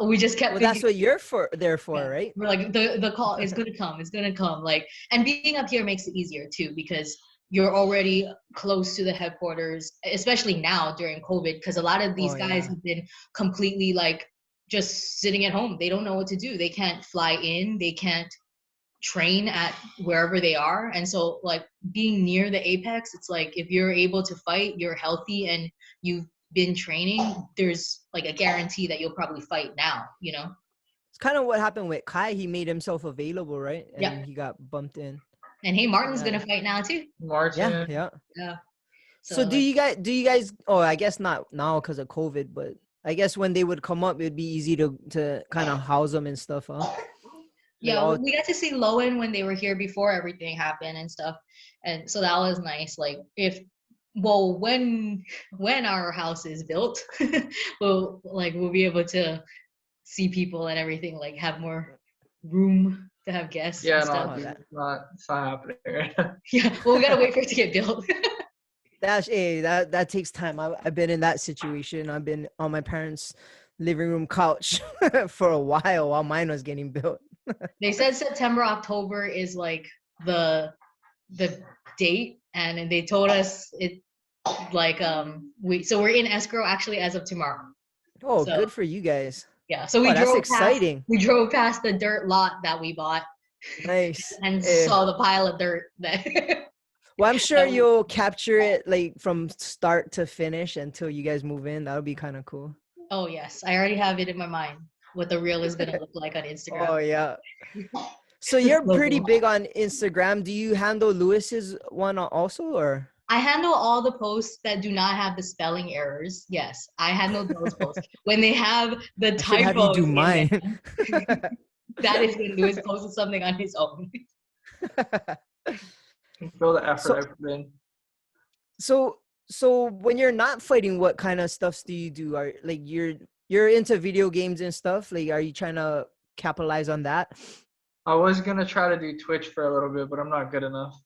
we just kept. Well, that's what you're there for, right? We're like the call is gonna come. It's gonna come. Like, and being up here makes it easier too, because you're already close to the headquarters, especially now during COVID, because a lot of these guys have been completely like just sitting at home. They don't know what to do. They can't fly in. They can't train at wherever they are. And so like being near the apex, it's like if you're able to fight, you're healthy, and you've been training, there's like a guarantee that you'll probably fight now, you know? It's kind of what happened with Kai. He made himself available, right? And he got bumped in. And hey, Martin's gonna fight now too. Martin. Yeah. So like, do you guys? Oh, I guess not now because of COVID, but I guess when they would come up, it'd be easy to kind of house them and stuff, huh? Yeah, we got to see Lowen when they were here before everything happened and stuff, and so that was nice. Like when our house is built, we'll be able to see people and everything, like have more room to have guests. Yeah, and stuff. it's not happening. Yeah, well, we gotta wait for it to get built. That takes time. I've been in that situation. I've been on my parents' living room couch for a while mine was getting built. They said September, October is like the date, and they told us it like we're in escrow actually as of tomorrow. Oh, so, good for you guys. Yeah, so that's exciting. We drove past the dirt lot that we bought. Nice. And saw the pile of dirt that. Well, I'm sure you'll capture it like from start to finish until you guys move in. That'll be kind of cool. Oh yes, I already have it in my mind what the reel is gonna look like on Instagram. Oh yeah. So you're pretty big on Instagram. Do you handle Lewis's one also, or? I handle all the posts that do not have the spelling errors. Yes, I handle those posts. When they have the typos. Have you do mine? That is when Lewis posted something on his own. Feel the effort I put in. So when you're not fighting, what kind of stuff do you do? Are like you're into video games and stuff? Like, are you trying to capitalize on that? I was gonna try to do Twitch for a little bit, but I'm not good enough.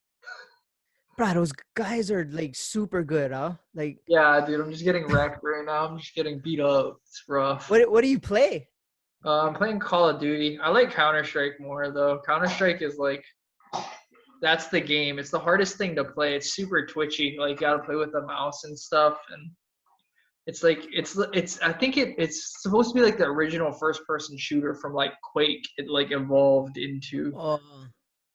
Bro, those guys are like super good, huh? Like, Yeah, dude, I'm just getting wrecked right now. I'm just getting beat up. It's rough. what do you play? I'm playing Call of Duty. I like Counter-Strike more though. Counter-Strike is like that's the game. It's the hardest thing to play. It's super twitchy. Like you gotta play with the mouse and stuff, and it's like it's. I think it's supposed to be like the original first-person shooter from like Quake. Oh,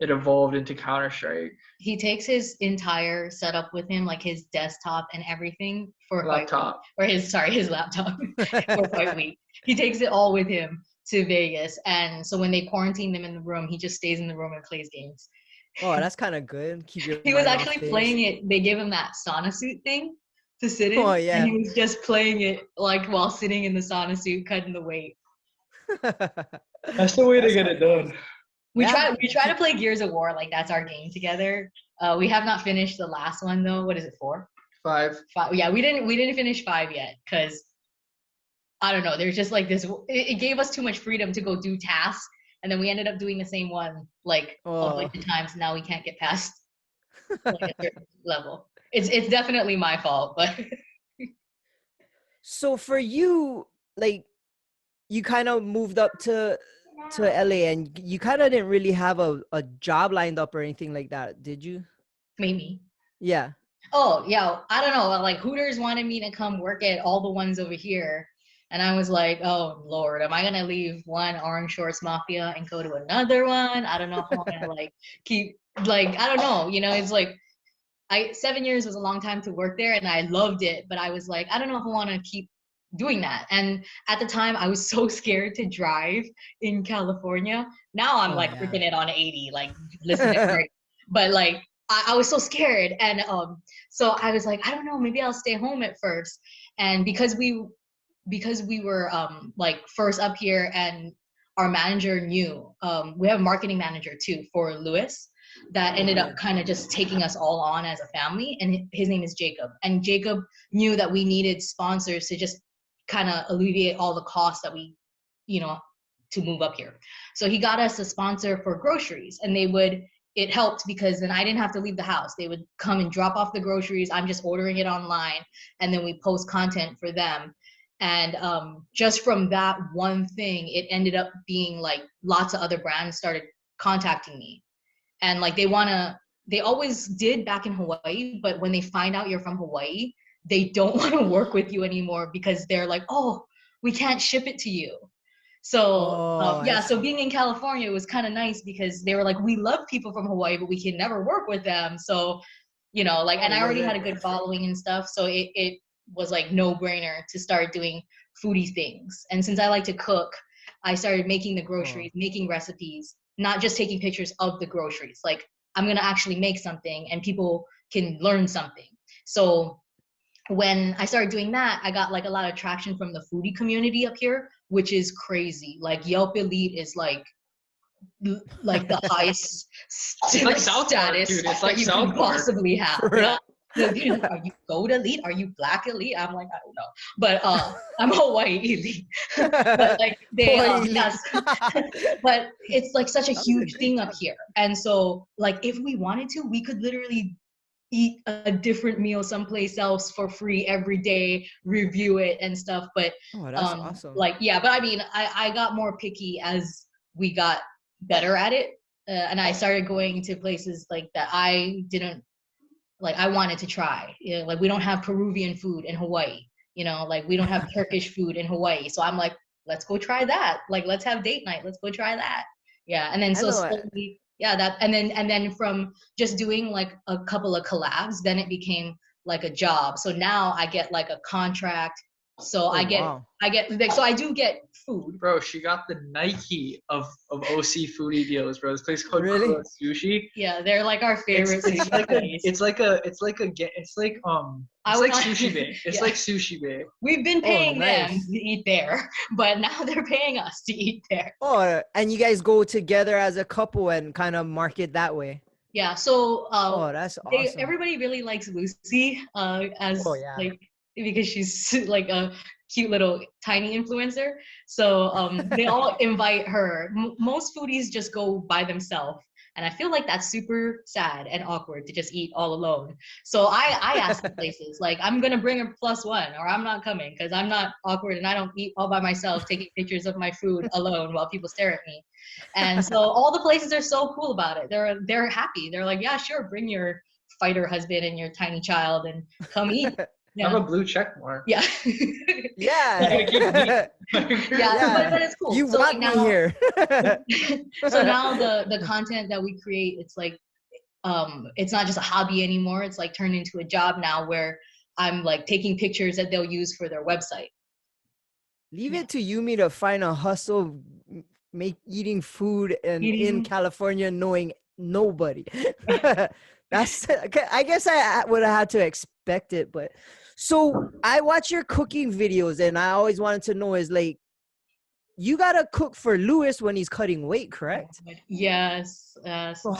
It evolved into Counter-Strike. He takes his entire setup with him, like his desktop and everything for Fight Week. Laptop. Or his laptop for Fight Week. He takes it all with him to Vegas. And so when they quarantine them in the room, he just stays in the room and plays games. oh, that's kind of good. Keep your He was mind off actually things. playing it. They gave him that sauna suit thing to sit in. Oh, yeah. And he was just playing it like while sitting in the sauna suit, cutting the weight. That's the way to get it done. We try to play Gears of War, like that's our game together. We have not finished the last one though. What is it, 4? 5. Yeah, we didn't finish 5 yet because I don't know. There's just like this. It gave us too much freedom to go do tasks, and then we ended up doing the same one like a bunch of times. Now we can't get past like a certain level. It's definitely my fault, but. So for you, like, you kind of moved up to LA, and you kind of didn't really have a job lined up or anything like that, did you? Maybe. Yeah. Oh, yeah. I don't know. Like Hooters wanted me to come work at all the ones over here. And I was like, oh, Lord, am I going to leave one Orange Shorts Mafia and go to another one? I don't know how I'm going to like keep, like, I don't know. You know, it's like 7 years was a long time to work there and I loved it. But I was like, I don't know if I want to keep doing that. And at the time, I was so scared to drive in California. Now I'm ripping it on 80, like, listen to me. But like, I was so scared. And so I was like, I don't know, maybe I'll stay home at first. And because we were like first up here and our manager knew, we have a marketing manager too for Lewis that ended up kind of just taking us all on as a family. And his name is Jacob. And Jacob knew that we needed sponsors to just kind of alleviate all the costs that we, to move up here. So he got us a sponsor for groceries, and it helped because then I didn't have to leave the house. They would come and drop off the groceries. I'm just ordering it online, and then we post content for them. And just from that one thing, it ended up being like lots of other brands started contacting me. And like they always did back in Hawaii, but when they find out you're from Hawaii, they don't want to work with you anymore because they're like, oh, we can't ship it to you. So so being in California was kind of nice because they were like, we love people from Hawaii, but we can never work with them. So, and I already had a good following and stuff. So it was like no brainer to start doing foodie things. And since I like to cook, I started making the groceries, making recipes, not just taking pictures of the groceries. Like I'm going to actually make something and people can learn something. So when I started doing that, I got like a lot of traction from the foodie community up here, which is crazy. Like Yelp Elite is like the highest like status dude. It's like you South can possibly have. Yeah. Are you Gold Elite? Are you Black Elite? I'm like, I don't know, but I'm Hawaii Elite. But like they, but it's like such a huge thing up here, and so like if we wanted to, we could literally eat a different meal someplace else for free every day, review it and stuff. But that's awesome. Like but I mean, I got more picky as we got better at it, and I started going to places like that I didn't. Like I wanted to try, like we don't have Peruvian food in Hawaii, like we don't have Turkish food in Hawaii. So I'm like, let's go try that. Like, let's have date night. Let's go try that. Yeah. And then slowly, and then from just doing like a couple of collabs, then it became like a job. So now I get like a contract. So I do get food. Bro, she got the Nike of OC foodie deals, bro. This place called Kura Sushi. Yeah, they're like our favorite. It's like Sushi Bay. It's like Sushi Bay. We've been paying them to eat there, but now they're paying us to eat there. Oh, and you guys go together as a couple and kind of market that way. Yeah. So that's awesome. Everybody really likes Lucy like because she's like a cute little tiny influencer. So they all invite her. Most foodies just go by themselves And I feel like that's super sad and awkward to just eat all alone. So I ask the places, like, I'm going to bring a +1 or I'm not coming because I'm not awkward and I don't eat all by myself taking pictures of my food alone while people stare at me. And so all the places are so cool about it. They're happy. They're like, yeah, sure, bring your fighter husband and your tiny child and come eat. I have Yeah. a blue check mark. Yeah. Yeah. Yeah, Yeah. but it's cool. You So want like me now, here. so now the content that we create, it's like it's not just a hobby anymore. It's like turned into a job now where I'm like taking pictures that they'll use for their website. Leave it to Yumi to find a hustle, eating food and in California knowing nobody. That's, I guess I would have had to expect it, but so I watch your cooking videos and I always wanted to know is like, you gotta cook for Lewis when he's cutting weight, correct? Yes. So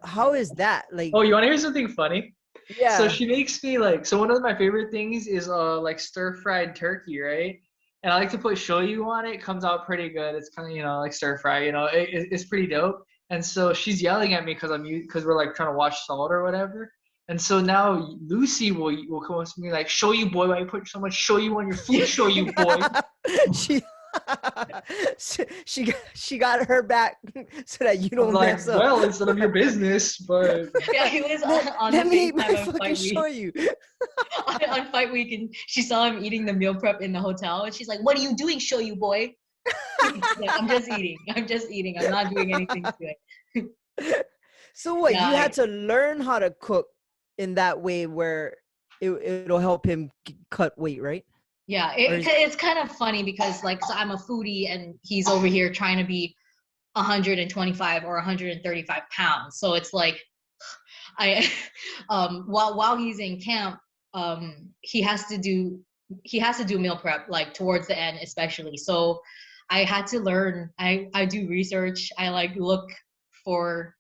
how is that? Like, Oh, you want to hear something funny? yeah. So she makes me like, so one of my favorite things is like stir-fried turkey, right? And I like to put shoyu on it. It comes out pretty good. It's kind of, you know, like stir-fry, you know, it's pretty dope. And so she's yelling at me because we're like trying to watch salt or whatever. And so now Lucy will come up to me like, "Shoyu boy, why you put so much shoyu on your food, shoyu boy?" she got her back so that you don't I'm mess like, up. well, it's none of your business, but Yeah, he was on let the me eat my FaceTime on fucking Fight Week. shoyu. On Fight Week, and she saw him eating the meal prep in the hotel, and she's like, "What are you doing, Shoyu boy?" Like, I'm just eating. I'm not doing anything to it. So what? Yeah, You had to learn how to cook in that way where it'll help him cut weight, right? Yeah, it's kind of funny because like, so I'm a foodie and he's over here trying to be 125 or 135 pounds. So it's like, I while he's in camp, he has to do meal prep like towards the end especially. So I had to learn. I do research. I like look for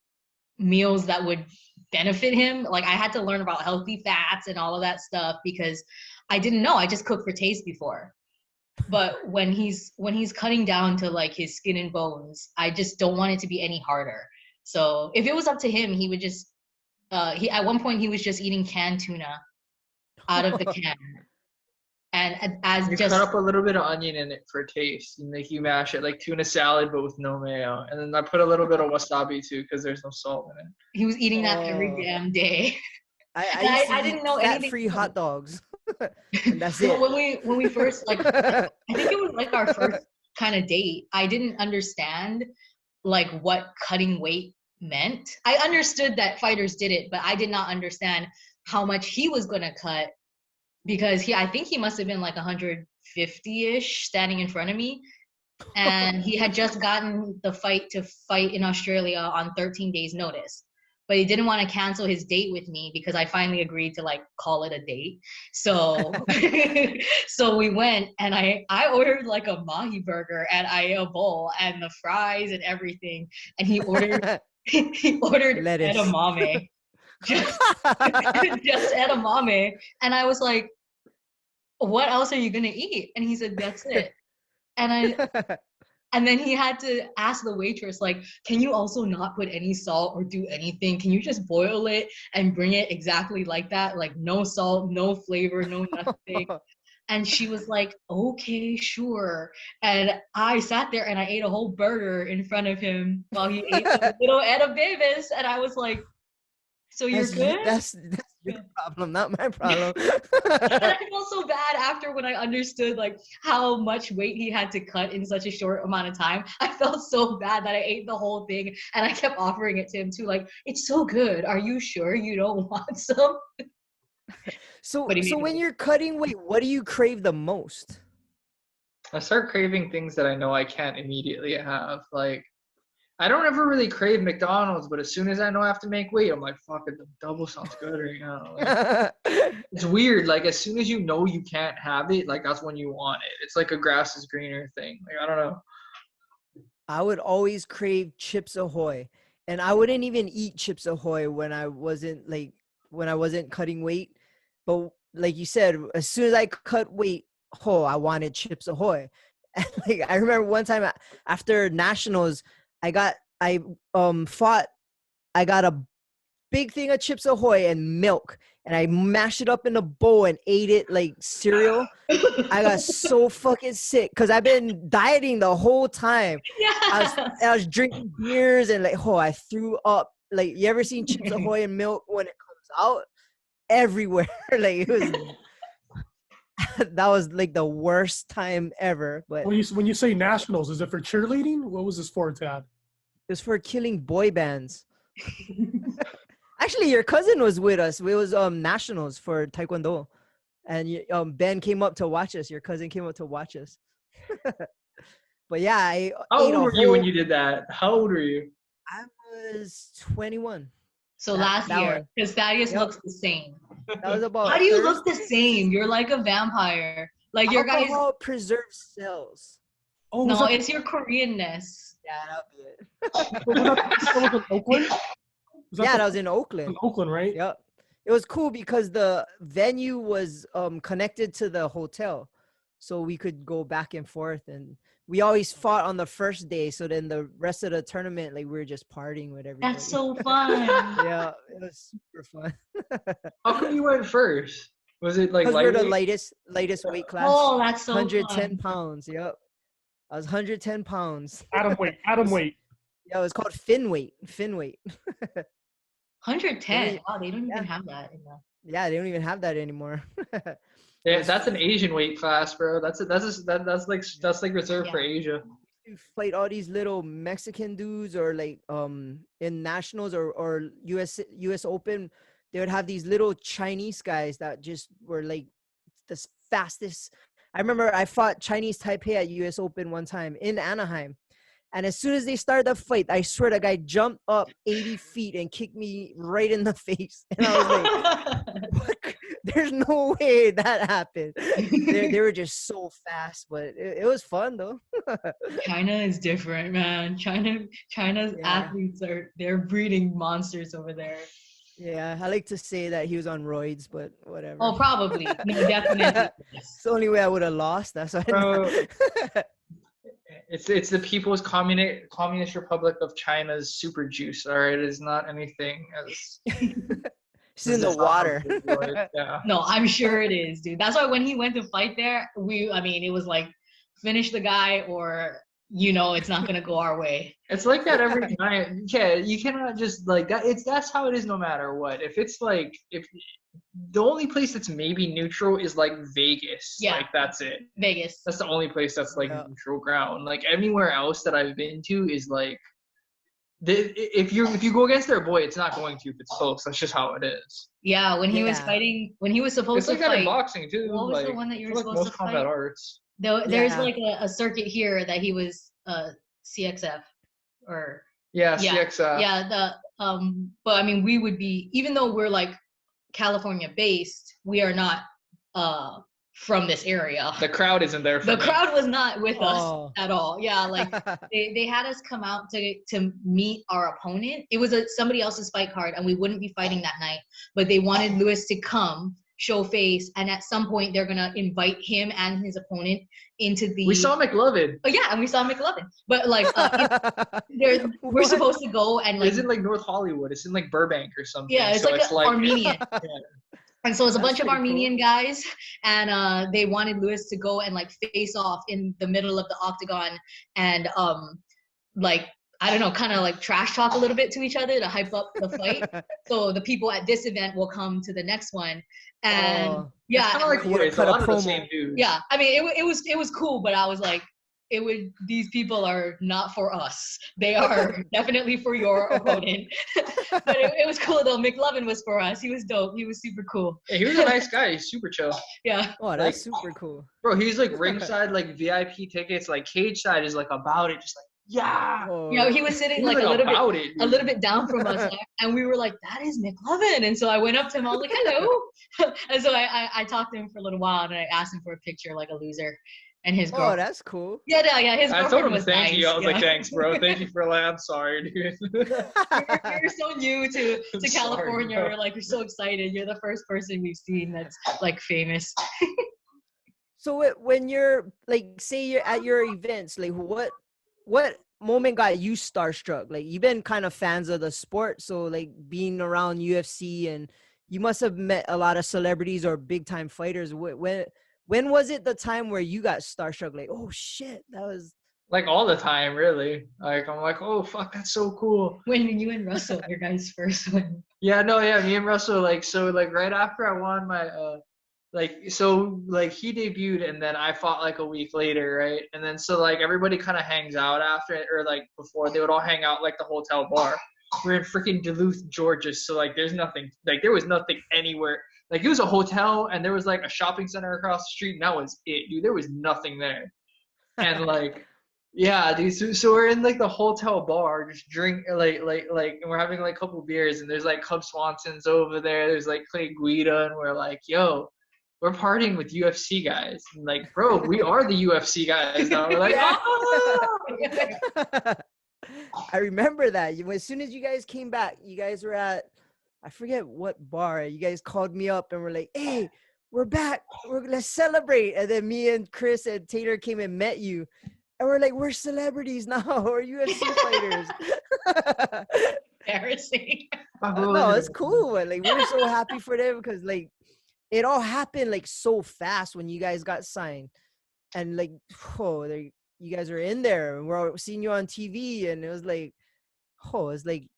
meals that would benefit him. Like I had to learn about healthy fats and all of that stuff because I didn't know. I just cooked for taste before. But when he's cutting down to like his skin and bones, I just don't want it to be any harder. So if it was up to him, he would just he at one point he was just eating canned tuna out of the can. And as you just cut up a little bit of onion in it for taste, and like you mash it like tuna salad but with no mayo, and then I put a little bit of wasabi too because there's no salt in it. he was eating that every damn day. I didn't know fat-free anything. hot dogs. And that's it. When we first like, I think it was like our first kind of date. I didn't understand like what cutting weight meant. I understood that fighters did it, but I did not understand how much he was gonna cut because I think he must have been like 150-ish standing in front of me. And he had just gotten the fight to fight in Australia on 13 days notice. But he didn't want to cancel his date with me because I finally agreed to like call it a date. So so we went and I ordered like a mahi burger and I ate a bowl and the fries and everything. And he ordered lettuce. edamame. Just edamame. And I was like, what else are you gonna eat? And he said, that's it. And then he had to ask the waitress, like, can you also not put any salt or do anything? Can you just boil it and bring it exactly like that? Like no salt, no flavor, no nothing. And she was like, okay, sure. And I sat there and I ate a whole burger in front of him while he ate the little edamames. And I was like, so you're good? That's your problem, not my problem. And I felt so bad after when I understood like how much weight he had to cut in such a short amount of time. I felt so bad that I ate the whole thing and I kept offering it to him too. Like, it's so good. Are you sure you don't want some? So when you're cutting weight, what do you crave the most? I start craving things that I know I can't immediately have. Like, I don't ever really crave McDonald's, but as soon as I know I have to make weight, I'm like, fuck it, the double sounds good right now. Like, it's weird. Like, as soon as you know you can't have it, like, that's when you want it. It's like a grass is greener thing. Like, I don't know. I would always crave Chips Ahoy. And I wouldn't even eat Chips Ahoy when I wasn't cutting weight. But like you said, as soon as I cut weight, I wanted Chips Ahoy. And like I remember one time after nationals, I fought I got a big thing of Chips Ahoy and milk, and I mashed it up in a bowl and ate it like cereal. I got so fucking sick because I've been dieting the whole time. I Yeah. was drinking beers and like, I threw up. Like, you ever seen Chips Ahoy and milk when it comes out? Everywhere. Like, it was that was like the worst time ever. But When you say nationals, is it for cheerleading? What was this for, Tad? it was for killing boy bands. Actually, your cousin was with us. It was nationals for Taekwondo, and Ben came up to watch us. Your cousin came up to watch us. But yeah, I How ate old were you when you did that? How old were you? I was 21. So That year, one. because Thaddeus Yep. looks the same. That was about. Why do you look the Thursday. same? You're like a vampire. Like your guys. Alcohol preserves cells. Oh, No, it's your Koreanness. Yeah, that'll be it. was that in Oakland? Yeah, that was in Oakland. In Oakland, right? Yep. It was cool because the venue was connected to the hotel. So we could go back and forth, and we always fought on the first day. So then the rest of the tournament, like, we were just partying with everybody. That's so fun. Yeah, it was super fun. How come you went first? Was it like Because we're the lightweight? lightest weight class. Oh, that's so 110 fun. pounds. Yep. I was 110 pounds. Atom weight. Yeah, it was called fin weight. 110. Wow, they don't even have that in the. Yeah, they don't even have that anymore. Yeah, that's an Asian weight class, bro. That's like reserved for Asia. You fight all these little Mexican dudes, or like in nationals or US Open, they would have these little Chinese guys that just were like the fastest. I remember I fought Chinese Taipei at US Open one time in Anaheim. And as soon as they started the fight, I swear the guy jumped up 80 feet and kicked me right in the face. And I was like, what? There's no way that happened. They were just so fast, but it was fun though. China is different, man. China's athletes they're breeding monsters over there. Yeah, I like to say that he was on roids, but whatever. Oh, probably. No, definitely. It's the only way I would have lost. That's why. It's the People's Communist Republic of China's super juice. All right, it is not anything as. It's in the water. Yeah. No, I'm sure it is, dude. That's why when he went to fight there, it was like, finish the guy or, it's not going to go our way. It's like that every night. Yeah, you cannot just like that. That's how it is no matter what. If the only place that's maybe neutral is like Vegas. Yeah. Like that's it. Vegas. That's the only place that's like neutral ground. Like anywhere else that I've been to is like, if you go against their boy, it's not going to if it's close. That's just how it is. Yeah, when he was fighting, when he was supposed to fight. It's like that in boxing too. What was the one that you were supposed most to fight? combat arts. There's like a circuit here that he was CXF or CXF. Yeah, but we would be, even though we're like California based, we are not from this area. The crowd isn't there. The crowd was not with us at all. Yeah, like they had us come out to meet our opponent. It was somebody else's fight card, and we wouldn't be fighting that night. But they wanted Lewis to come, show face, and at some point they're gonna invite him and his opponent into the. We saw McLovin. Oh yeah, and we saw McLovin. But like, we're supposed to go and like. It's in like North Hollywood. It's in like Burbank or something. Yeah, it's like Armenian. Yeah. And so it's a bunch of Armenian guys, and they wanted Lewis to go and like face off in the middle of the octagon, and like, I don't know, kind of like trash talk a little bit to each other to hype up the fight. So the people at this event will come to the next one, and it's kind of like it's a lot of the same dudes. Yeah, it was cool, but I was like, these people are not for us. They are definitely for your opponent. But it was cool though. McLovin was for us. He was dope. He was super cool. Yeah, he was a nice guy. He's super chill. Yeah. Oh, that's super cool. Bro, he's like ringside, like VIP tickets, like cage side is like about it, just like he was sitting like a little bit down from us, and we were like, that is McLovin. And so I went up to him, I was like, hello. And so I talked to him for a little while, and I asked him for a picture like a loser. And his girl. Oh, that's cool. Yeah, his girlfriend I told him was thank nice. you. I was like, thanks, bro. Thank you for I'm sorry, dude. You're so new to California. Sorry, we're like, we're so excited. You're the first person we've seen that's like famous. So when you're like, say you're at your events, like what moment got you starstruck? Like, you've been kind of fans of the sport, so like being around UFC, and you must have met a lot of celebrities or big time fighters. When was it the time where you got starstruck? Like, oh shit, that was Like all the time, really. Like I'm like, oh fuck, that's so cool. When you and Russell, your guys' first one. Yeah, no, yeah, me and Russell, like, so like right after I won my like, so like he debuted and then I fought like a week later, right? And then so like everybody kind of hangs out after it, or like before, they would all hang out like the hotel bar. We're in freaking Duluth, Georgia, so like there's nothing, like there was nothing anywhere. Like it was a hotel and there was like a shopping center across the street and that was it, dude. There was nothing there. And like, yeah, dude. So we're in like the hotel bar, just drink and we're having like a couple beers, and there's like Cub Swanson's over there. There's like Clay Guida, and we're like, yo, we're partying with UFC guys. And like, bro, we are the UFC guys now. We're like, oh! I remember that. As soon as you guys came back, you guys were at, I forget what bar. You guys called me up and were like, hey, we're back. Let's celebrate. And then me and Chris and Taylor came and met you. And we're like, we're celebrities now. We're UFC fighters. Embarrassing. No, it's cool. Like, we're so happy for them because like it all happened like so fast when you guys got signed. And like, oh, you guys were in there and we're seeing you on TV, and it was like, oh, it's like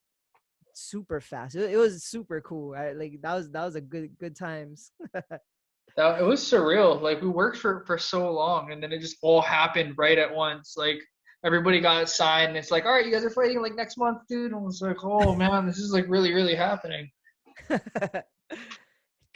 super fast. It was super cool. Like that was a good times. It was surreal. Like we worked for so long, and then it just all happened right at once. Like everybody got signed, and it's like, all right, you guys are fighting like next month, dude. And I was like, oh man, this is like really, really happening.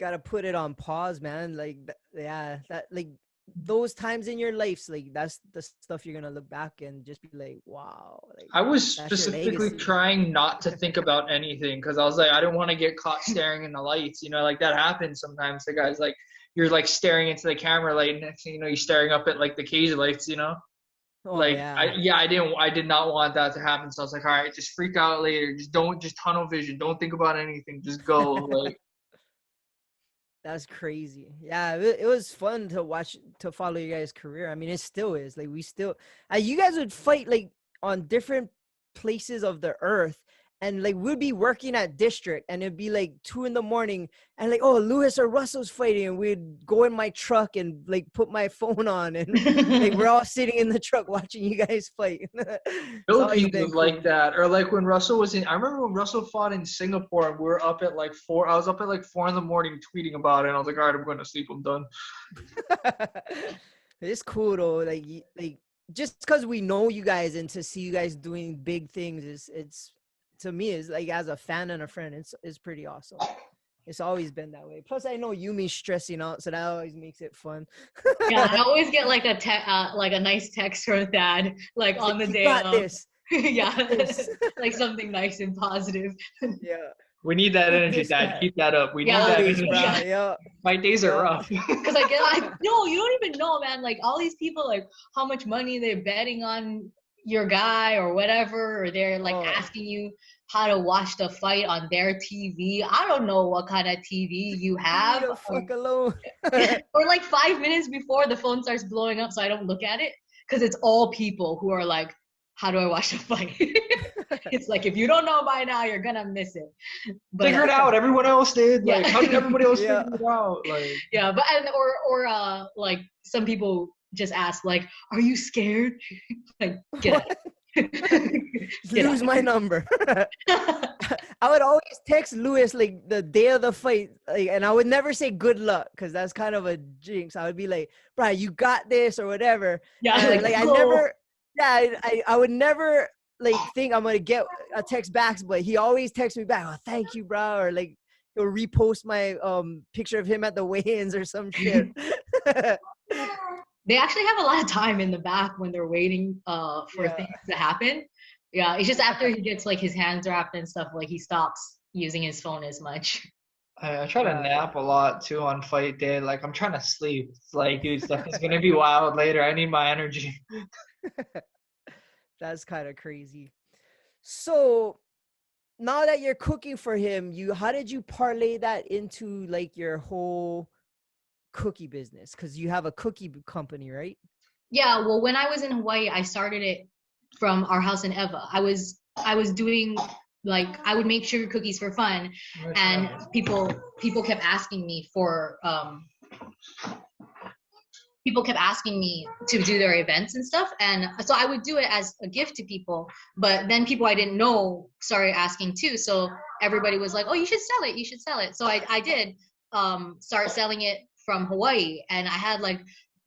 Gotta put it on pause, man. Like, yeah, that like those times in your lives, like that's the stuff you're gonna look back and just be like, wow. Like, I was that's your specifically legacy. trying not to think about anything because I was like, I didn't want to get caught staring in the lights. You know, like that happens sometimes. The guys like, you're like staring into the camera light, and next thing you know, you're staring up at like the cage lights. You know, Oh like yeah. I did not want that to happen. So I was like, all right, just freak out later. Just tunnel vision. Don't think about anything. Just go. Like. That's crazy. Yeah, it was fun to watch, to follow you guys' career. I mean, it still is. Like, we still, you guys would fight like on different places of the earth, and like we'd be working at district, and it'd be like 2 a.m, and like, oh, Lewis or Russell's fighting, and we'd go in my truck and like put my phone on, and like we're all sitting in the truck watching you guys fight. Philippines was like that. Or like when Russell was in, I remember when Russell fought in Singapore, and we were up at like 4. I was up at like 4 a.m. tweeting about it, and I was like, all right, I'm going to sleep. I'm done. It's cool though. Like just because we know you guys and to see you guys doing big things it's to me, is like, as a fan and a friend, it's pretty awesome. It's always been that way. Plus, I know Yumi's stressing out, so that always makes it fun. Yeah, I always get like a nice text from Dad, like on the day of. This. Yeah, like something nice and positive. Yeah. We need that energy, Dad. Keep that up. We need that Always, energy. bro. Yeah. My days are rough. Because no, you don't even know, man. Like all these people, like how much money they're betting on your guy or whatever, or they're like asking you how to watch the fight on their TV. I don't know what kind of TV you have. Leave the fuck alone. Or like 5 minutes before the phone starts blowing up, so I don't look at it, because it's all people who are like, how do I watch the fight? It's like, if you don't know by now, you're gonna miss it. But, figure it out. Everyone else did. Yeah. Like, how did everybody else figure it out? Like, yeah, but or like some people just ask, like, are you scared? Like, get out. Lose my number. I would always text Lewis like the day of the fight, like, and I would never say good luck because that's kind of a jinx. I would be like, bro, you got this or whatever. Yeah, and, like I never. Yeah, I would never like think I'm gonna get a text back, but he always texts me back, oh, thank you, bro, or like he'll repost my picture of him at the weigh-ins or some shit. They actually have a lot of time in the back when they're waiting for things to happen. Yeah, it's just after he gets like his hands wrapped and stuff, like he stops using his phone as much. I try to nap a lot too on fight day. Like, I'm trying to sleep. It's like, dude, stuff is gonna be wild later. I need my energy. That's kind of crazy. So now that you're cooking for him, how did you parlay that into like your whole cookie business? Because you have a cookie company, right? Yeah, well, when I was in Hawaii, I started it from our house in Eva. I was doing like I would make sugar cookies for fun, and people kept asking me for people kept asking me to do their events and stuff, and so I would do it as a gift to people. But then people I didn't know started asking too, so everybody was like, "Oh, you should sell it. You should sell it." So I did start selling it from Hawaii, and I had like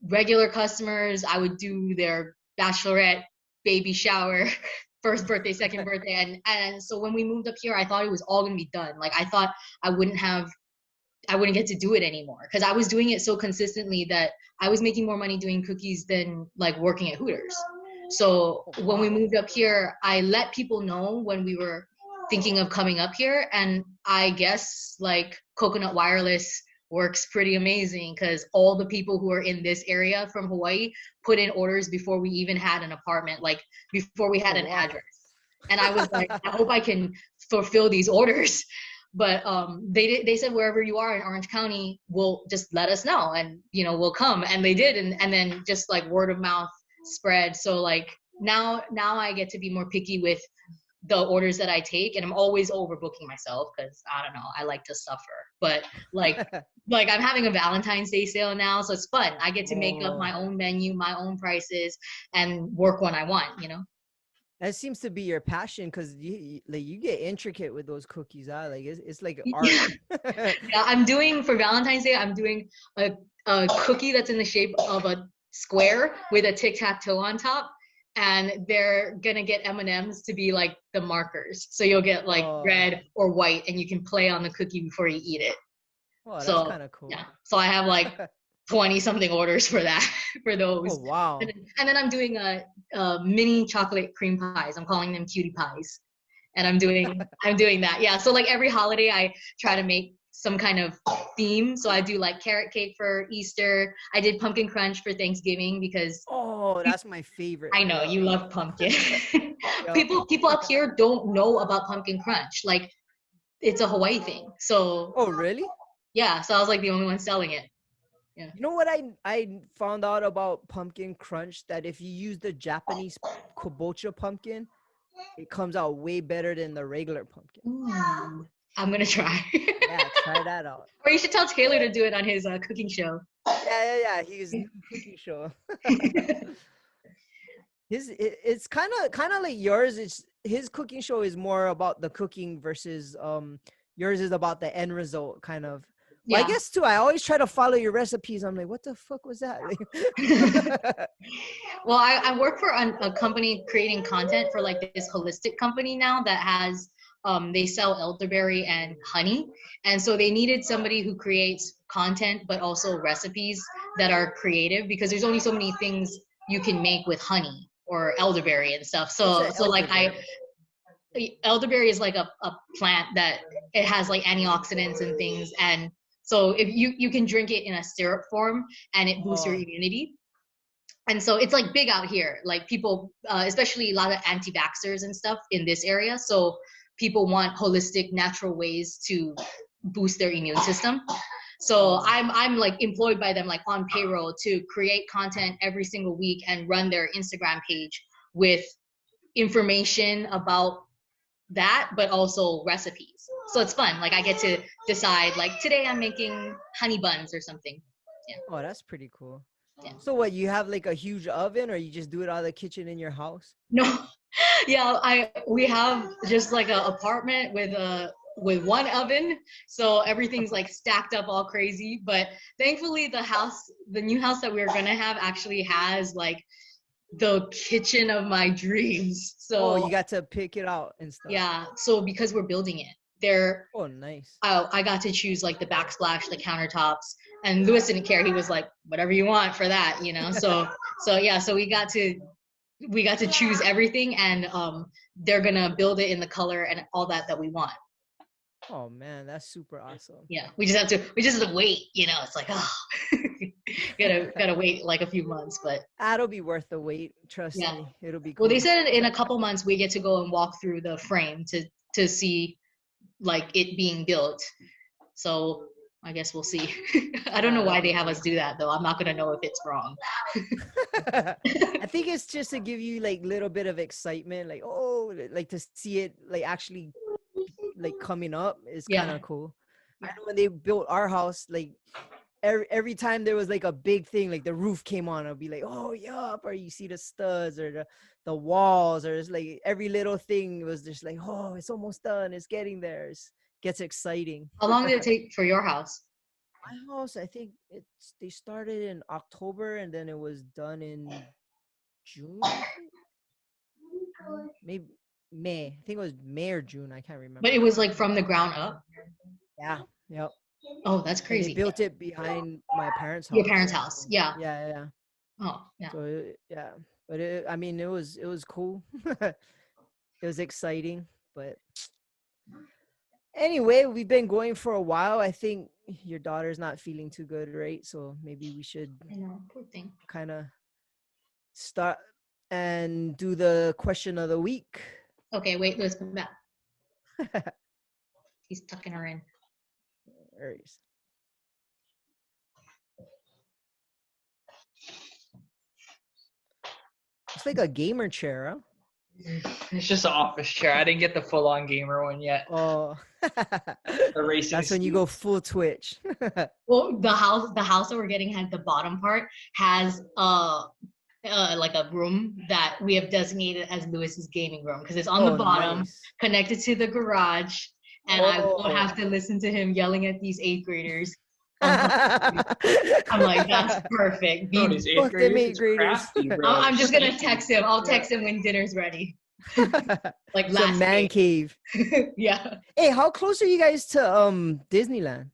regular customers. I would do their bachelorette, baby shower, first birthday, second birthday, and so when we moved up here, I thought it was all gonna be done. Like I thought I wouldn't get to do it anymore because I was doing it so consistently that I was making more money doing cookies than like working at Hooters. So when we moved up here, I let people know when we were thinking of coming up here, and I guess like Coconut Wireless works pretty amazing because all the people who are in this area from Hawaii put in orders before we even had an apartment, like before we had an address. And I was like, I hope I can fulfill these orders. But they said wherever you are in Orange County, we'll just let us know, and we'll come. And they did, and then just like word of mouth spread. So like now I get to be more picky with the orders that I take, and I'm always overbooking myself because I don't know, I like to suffer. But like I'm having a Valentine's Day sale now, so it's fun. I get to make up my own menu, my own prices, and work when I want. That seems to be your passion because you get intricate with those cookies. Like it's like art. Yeah, I'm doing for Valentine's Day. I'm doing a cookie that's in the shape of a square with a tic-tac-toe on top, and they're gonna get M&Ms to be like the markers. So you'll get like red or white, and you can play on the cookie before you eat it. Oh, that's kind of cool. Yeah. So I have like 20 something orders for that, for those. Oh, wow. And then I'm doing a mini chocolate cream pies. I'm calling them cutie pies. And I'm doing that. Yeah. So like every holiday I try to make some kind of theme. So I do like carrot cake for Easter. I did pumpkin crunch for Thanksgiving because that's my favorite. I know you love pumpkin. People up here don't know about pumpkin crunch. Like it's a Hawaii thing. So Oh, really? Yeah. So I was like the only one selling it. Yeah. You know what I found out about pumpkin crunch? That if you use the Japanese kabocha pumpkin, it comes out way better than the regular pumpkin. Ooh, I'm gonna try. Yeah, try that out. Or you should tell Taylor to do it on his cooking show. Yeah. His new cooking show. It's kind of like yours. His cooking show is more about the cooking versus yours is about the end result kind of. Well, yeah. I guess too. I always try to follow your recipes. I'm like, what the fuck was that? Well, I work for a company creating content for like this holistic company now that has they sell elderberry and honey, and so they needed somebody who creates content but also recipes that are creative because there's only so many things you can make with honey or elderberry and stuff. So like elderberry is like a plant that it has like antioxidants and things, and so if you can drink it in a syrup form and it boosts your immunity. And so it's like big out here, like people, especially a lot of anti-vaxxers and stuff in this area. So people want holistic, natural ways to boost their immune system. So I'm like employed by them, like on payroll to create content every single week and run their Instagram page with information about that, but also recipes. So it's fun. Like I get to decide, like today I'm making honey buns or something. Yeah. Oh, that's pretty cool. Yeah. So what, you have like a huge oven, or you just do it out of the kitchen in your house? No. Yeah, we have just like an apartment with one oven, so everything's like stacked up all crazy. But thankfully the new house that we're gonna have actually has like the kitchen of my dreams. So you got to pick it out and stuff. Yeah, so because we're building it there. Oh, nice. I got to choose like the backsplash, the countertops, and Louis didn't care. He was like, whatever you want for that, so yeah, so we got to choose everything, and they're gonna build it in the color and all that we want. Oh man, that's super awesome. Yeah, we just have to wait, it's like, gotta wait like a few months, but that'll be worth the wait, trust me. It'll be cool. Well, they said in a couple months we get to go and walk through the frame to see like it being built. So I guess we'll see. I don't know why they have us do that though. I'm not gonna know if it's wrong. I think it's just to give you like little bit of excitement, like like to see it like actually like coming up is kind of cool. I know when they built our house, like every time there was like a big thing, like the roof came on, I'll be like, oh yup, or you see the studs or the walls, or it's like every little thing was just like, oh, it's almost done, it's getting there. It gets exciting. How long did it take for your house? My house, I think they started in October and then it was done in June, I think. Maybe May. I think it was May or June. I can't remember. But it was like from the ground up? Yeah. Yep. Oh, that's crazy. They built it behind my parents' house. Your parents' house. Yeah. Yeah. Oh, yeah. So but it was cool. It was exciting, but anyway, we've been going for a while. I think your daughter's not feeling too good, right? So maybe we should poor thing. Kind of start and do the question of the week. Okay, wait, let's come back. He's tucking her in. There he is. It's like a gamer chair, huh? It's just an office chair. I didn't get the full-on gamer one yet. Oh, the racing. That's when you go full Twitch. Well, the house that we're getting at the bottom part has like a room that we have designated as Lewis's gaming room because it's on the bottom, nice. Connected to the garage, and I won't have to listen to him yelling at these 8th graders. I'm like, that's perfect. No, these 8th graders. Crafty, I'm just gonna text him. I'll text him when dinner's ready. Like it's a man cave. Yeah. Hey, how close are you guys to Disneyland?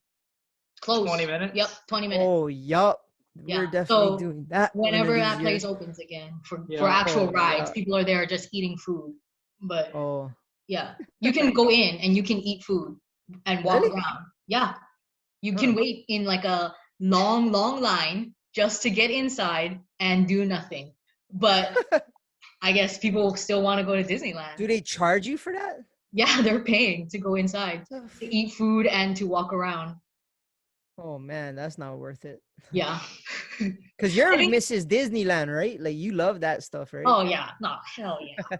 Close. 20 minutes. Yep, 20 minutes. Oh, yup. Yeah. We're definitely doing that. Whenever that place opens again for actual rides, people are there just eating food. But yeah, you can go in and you can eat food and walk around. Yeah. You can wait in like a long line just to get inside and do nothing. But I guess people still want to go to Disneyland. Do they charge you for that? Yeah, they're paying to go inside, to eat food and to walk around. Oh man, that's not worth it. Yeah. Because you're Mrs. Disneyland, right? Like you love that stuff, right? Oh yeah, no, hell yeah.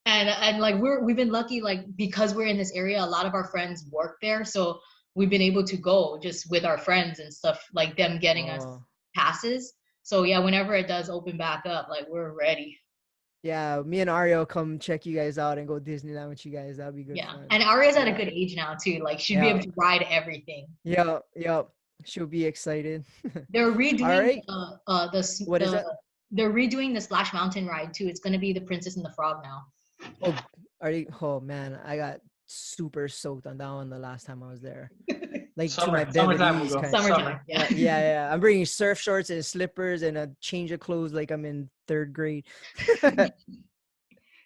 and like we've been lucky, like because we're in this area, a lot of our friends work there, so we've been able to go just with our friends and stuff, like them getting us passes. So yeah, whenever it does open back up, like we're ready. Yeah, me and Ario come check you guys out and go Disneyland with you guys. That'd be good. Yeah, fun. And Ario's at a good age now too. Like she'd be able to ride everything. Yep. She'll be excited. They're redoing what is that? They're redoing the Splash Mountain ride too. It's gonna be the Princess and the Frog now. Oh, oh man, I got super soaked on that one the last time I was there. Like to my Summertime. Yeah. I'm bringing surf shorts and slippers and a change of clothes like I'm in 3rd grade.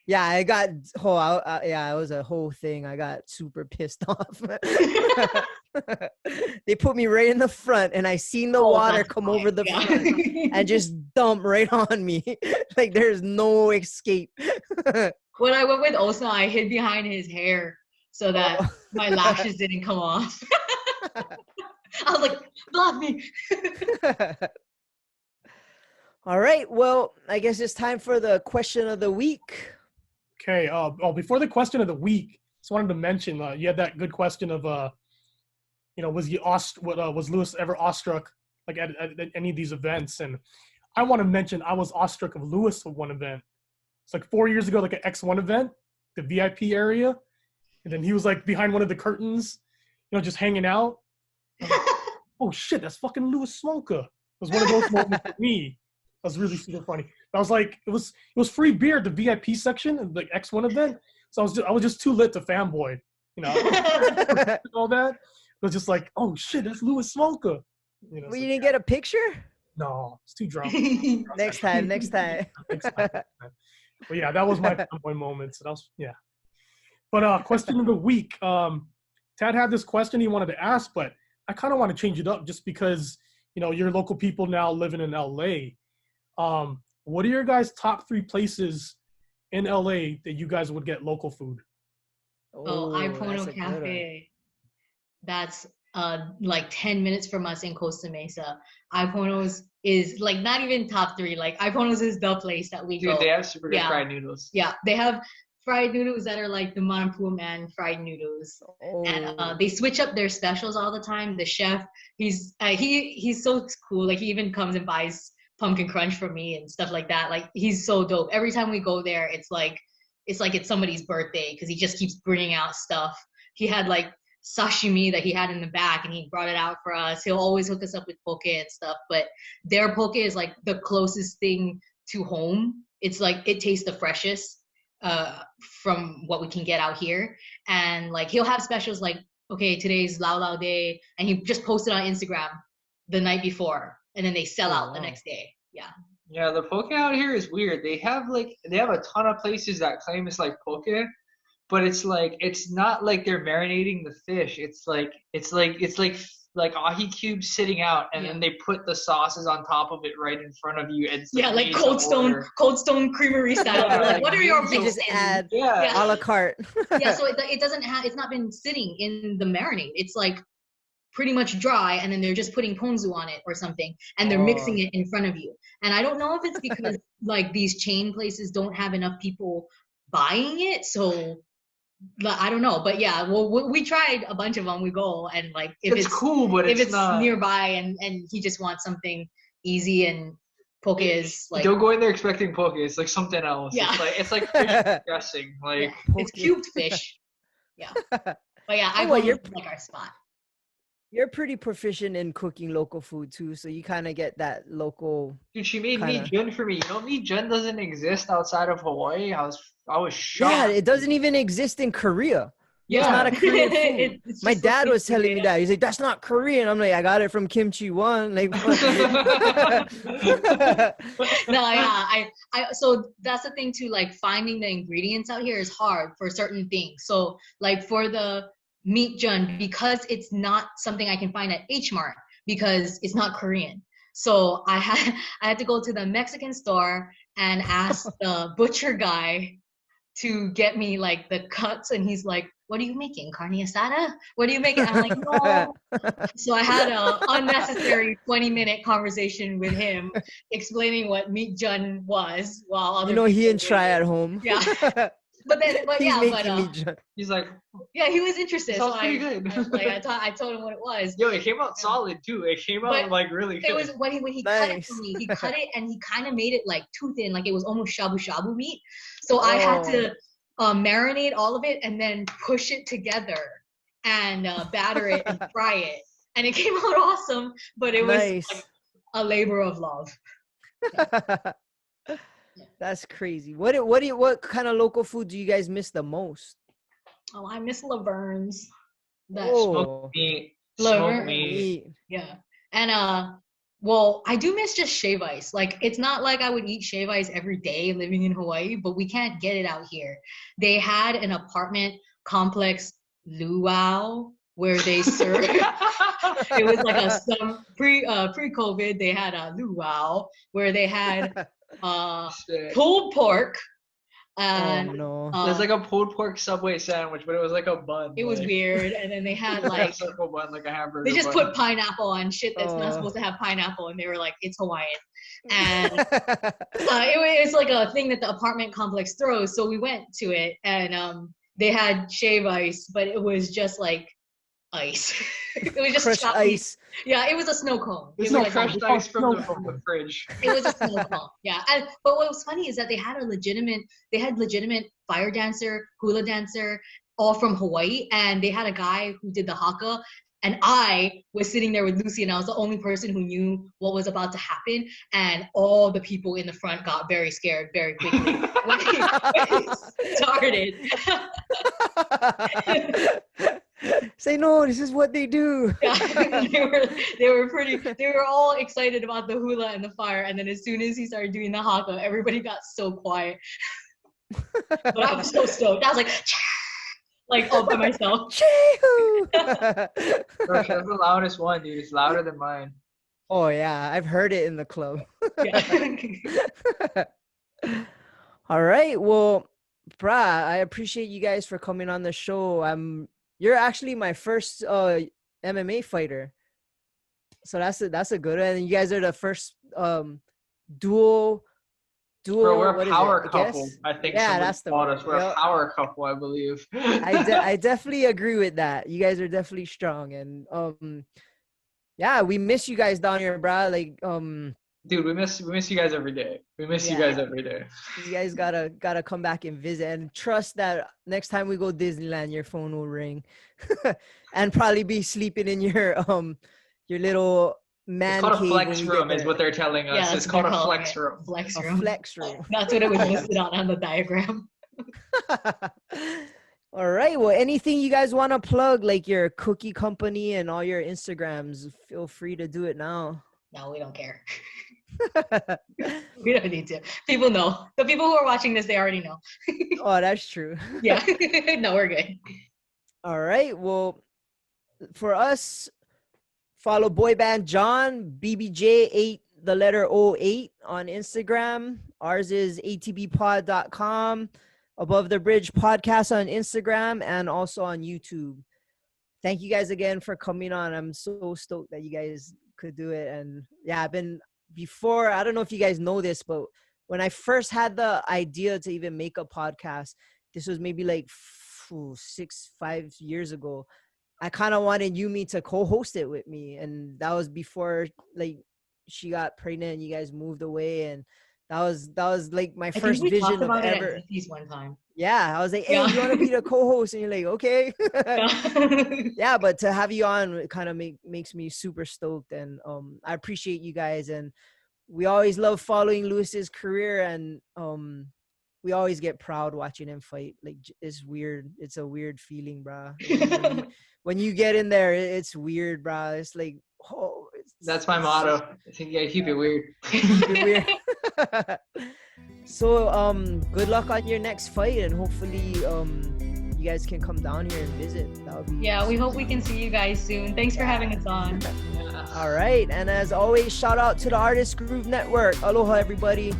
Yeah, I got it was a whole thing. I got super pissed off. They put me right in the front and I seen the water come over the front and just dump right on me. Like there's no escape. When I went with Osna, I hid behind his hair so that my lashes didn't come off. I was like, block me. All right. Well, I guess it's time for the question of the week. Okay. Before the question of the week, just wanted to mention you had that good question of was Lewis ever awestruck like at any of these events? And I want to mention I was awestruck of Lewis at one event. It's like 4 years ago, like an X1 event, the VIP area, and then he was like behind one of the curtains, just hanging out. Like, oh shit, that's fucking Lewis Smolka. It was one of those moments for me. That was really super funny. I was like, it was free beer at the VIP section of the X1 event. So I was just too lit to fanboy, all that. It was just like, oh shit, that's Lewis Smolka. Well, you didn't get a picture? No, it's too drunk. Next time. But yeah, that was my fanboy moment. So that was, yeah. But question of the week. Tad had this question he wanted to ask, but I kind of want to change it up just because, you're local people now living in LA. What are your guys' top 3 places in LA that you guys would get local food? Ipono Cafe. That's like 10 minutes from us in Costa Mesa. Ipono's is like not even top 3. Like Ipono's is the place that we go. Dude, they have super good fried noodles. Yeah, they have fried noodles that are like the Manapua Man fried noodles, and they switch up their specials all the time. The chef, he's so cool. Like he even comes and buys pumpkin crunch for me and stuff like that. Like he's so dope. Every time we go there, it's like it's somebody's birthday because he just keeps bringing out stuff. He had like sashimi that he had in the back and he brought it out for us. He'll always hook us up with poke and stuff, but their poke is like the closest thing to home. It's like it tastes the freshest from what we can get out here. And like he'll have specials like, okay, today's Lao Lao Day, and he just posted on Instagram the night before, and then they sell out the next day. Yeah, the poke out here is weird. They have a ton of places that claim it's like poke, but it's not like they're marinating the fish. It's like ahi cubes sitting out, and then they put the sauces on top of it right in front of you. And like Cold Stone Creamery style. Like, what are your mixes? Just add a la carte. So it doesn't have. It's not been sitting in the marinade. It's like pretty much dry, and then they're just putting ponzu on it or something, and they're mixing it in front of you. And I don't know if it's because like these chain places don't have enough people buying it, so I don't know. But yeah, well, we tried a bunch of them. We go, and like if it's cool, but if it's not nearby, and he just wants something easy, and poke is like, don't go in there expecting poke. It's like something else. Yeah, it's like fish dressing. Like it's cubed fish. Yeah, but yeah, I like our spot. You're pretty proficient in cooking local food too, so you kind of get that local. Dude, she made meat jun for me. You know, meat jun doesn't exist outside of Hawaii. I was shocked. Yeah, it doesn't even exist in Korea. Yeah, it's not a Korean food. My dad was telling me that. He's like, "That's not Korean." I'm like, "I got it from Kimchi One." Like, no, yeah, so that's the thing too. Like finding the ingredients out here is hard for certain things. So like for the meat jun, because it's not something I can find at H Mart because it's not Korean. So I had to go to the Mexican store and ask the butcher guy to get me like the cuts, and he's like, "What are you making? Carne asada? What are you making?" I'm like, "No." So I had an unnecessary 20-minute conversation with him explaining what meat jun was while other he didn't try at home. Yeah. But he's like, yeah, he was interested. Sounds pretty good. I told him what it was. Yo, it came out solid too. It came out like really good. It was when he cut it for me. He cut it and he kind of made it like too thin, like it was almost shabu shabu meat. So I had to marinate all of it and then push it together and batter it and fry it, and it came out awesome. But it was like a labor of love. Yeah. That's crazy. What kind of local food do you guys miss the most? Oh, I miss Laverne's. Smoked meat. Smoked meat. Yeah. And well, I do miss just shave ice. Like it's not like I would eat shave ice every day living in Hawaii, but we can't get it out here. They had an apartment complex luau where they served it was like some pre-COVID, they had a luau where they had pulled pork, and there's like a pulled pork Subway sandwich, but it was like a bun. It was weird, and then they had like a circle bun, like a hamburger. They just bun. put pineapple on shit that's not supposed to have pineapple, and they were like, "It's Hawaiian," and it was like a thing that the apartment complex throws. So we went to it, and they had shave ice, but it was just like ice. It was just crushed ice. Yeah, it was a snow cone. It was like crushed ice from the fridge. It was a snow cone. Yeah, but what was funny is that they had legitimate fire dancer, hula dancer, all from Hawaii, and they had a guy who did the haka. And I was sitting there with Lucy, and I was the only person who knew what was about to happen. And all the people in the front got very scared very quickly when he started. Say no, this is what they do. Yeah, they were all excited about the hula and the fire, and then as soon as he started doing the haka, everybody got so quiet. But I was so stoked. I was like all by myself. Gosh, that's the loudest one, dude. It's louder than mine. Oh yeah, I've heard it in the club. All right, well, brah, I appreciate you guys for coming on the show. You're actually my first MMA fighter. So that's a good one. And you guys are the first dual. Bro, we're what a is it? power I couple. guess? I think Yeah, somebody that's the called word. us. We're a Yep. power couple, I believe. I definitely agree with that. You guys are definitely strong, and yeah, we miss you guys down here, bro. Like Dude, we miss you guys every day. We miss you yeah, guys every day. you guys gotta come back and visit, and trust that next time we go Disneyland, your phone will ring, and probably be sleeping in your little It's man called a cave when flex we room, get is there. what they're telling us. Yeah, It's that's what called they're a calling flex it. room. Flex A room. flex room. That's what it was listed on the diagram. All right. Well, anything you guys want to plug, like your cookie company and all your Instagrams, feel free to do it now. No, we don't care. We don't need to. People know. The people who are watching this, they already know. Oh, that's true. Yeah. No, we're good. All right. Well, for us, follow Boyband John, BBJ8, the letter 08 on Instagram. Ours is atbpod.com, Above the Bridge podcast on Instagram, and also on YouTube. Thank you guys again for coming on. I'm so stoked that you guys could do it. And yeah, I don't know if you guys know this, but when I first had the idea to even make a podcast, this was maybe like 5 years ago. I kind of wanted Yumi to co-host it with me, and that was before like she got pregnant and you guys moved away, and that was like my I first think we vision talked of about it ever. at Zippy's one time. Yeah, I was like, hey, Yeah. you want to be the co-host? And you're like, okay. Yeah. Yeah, but to have you on, it kind of makes me super stoked, and I appreciate you guys, and we always love following Lewis's career, and we always get proud watching him fight. Like, it's weird. It's a weird feeling, bro. When you get in there, it's weird, bro. It's like, oh, That's my motto. I think you gotta keep it weird. keep it weird. So good luck on your next fight, and hopefully you guys can come down here and visit. That would be Yeah, we hope we can see you guys soon. Thanks for having us on. all right. And as always, shout out to the Artist Groove Network. Aloha, everybody.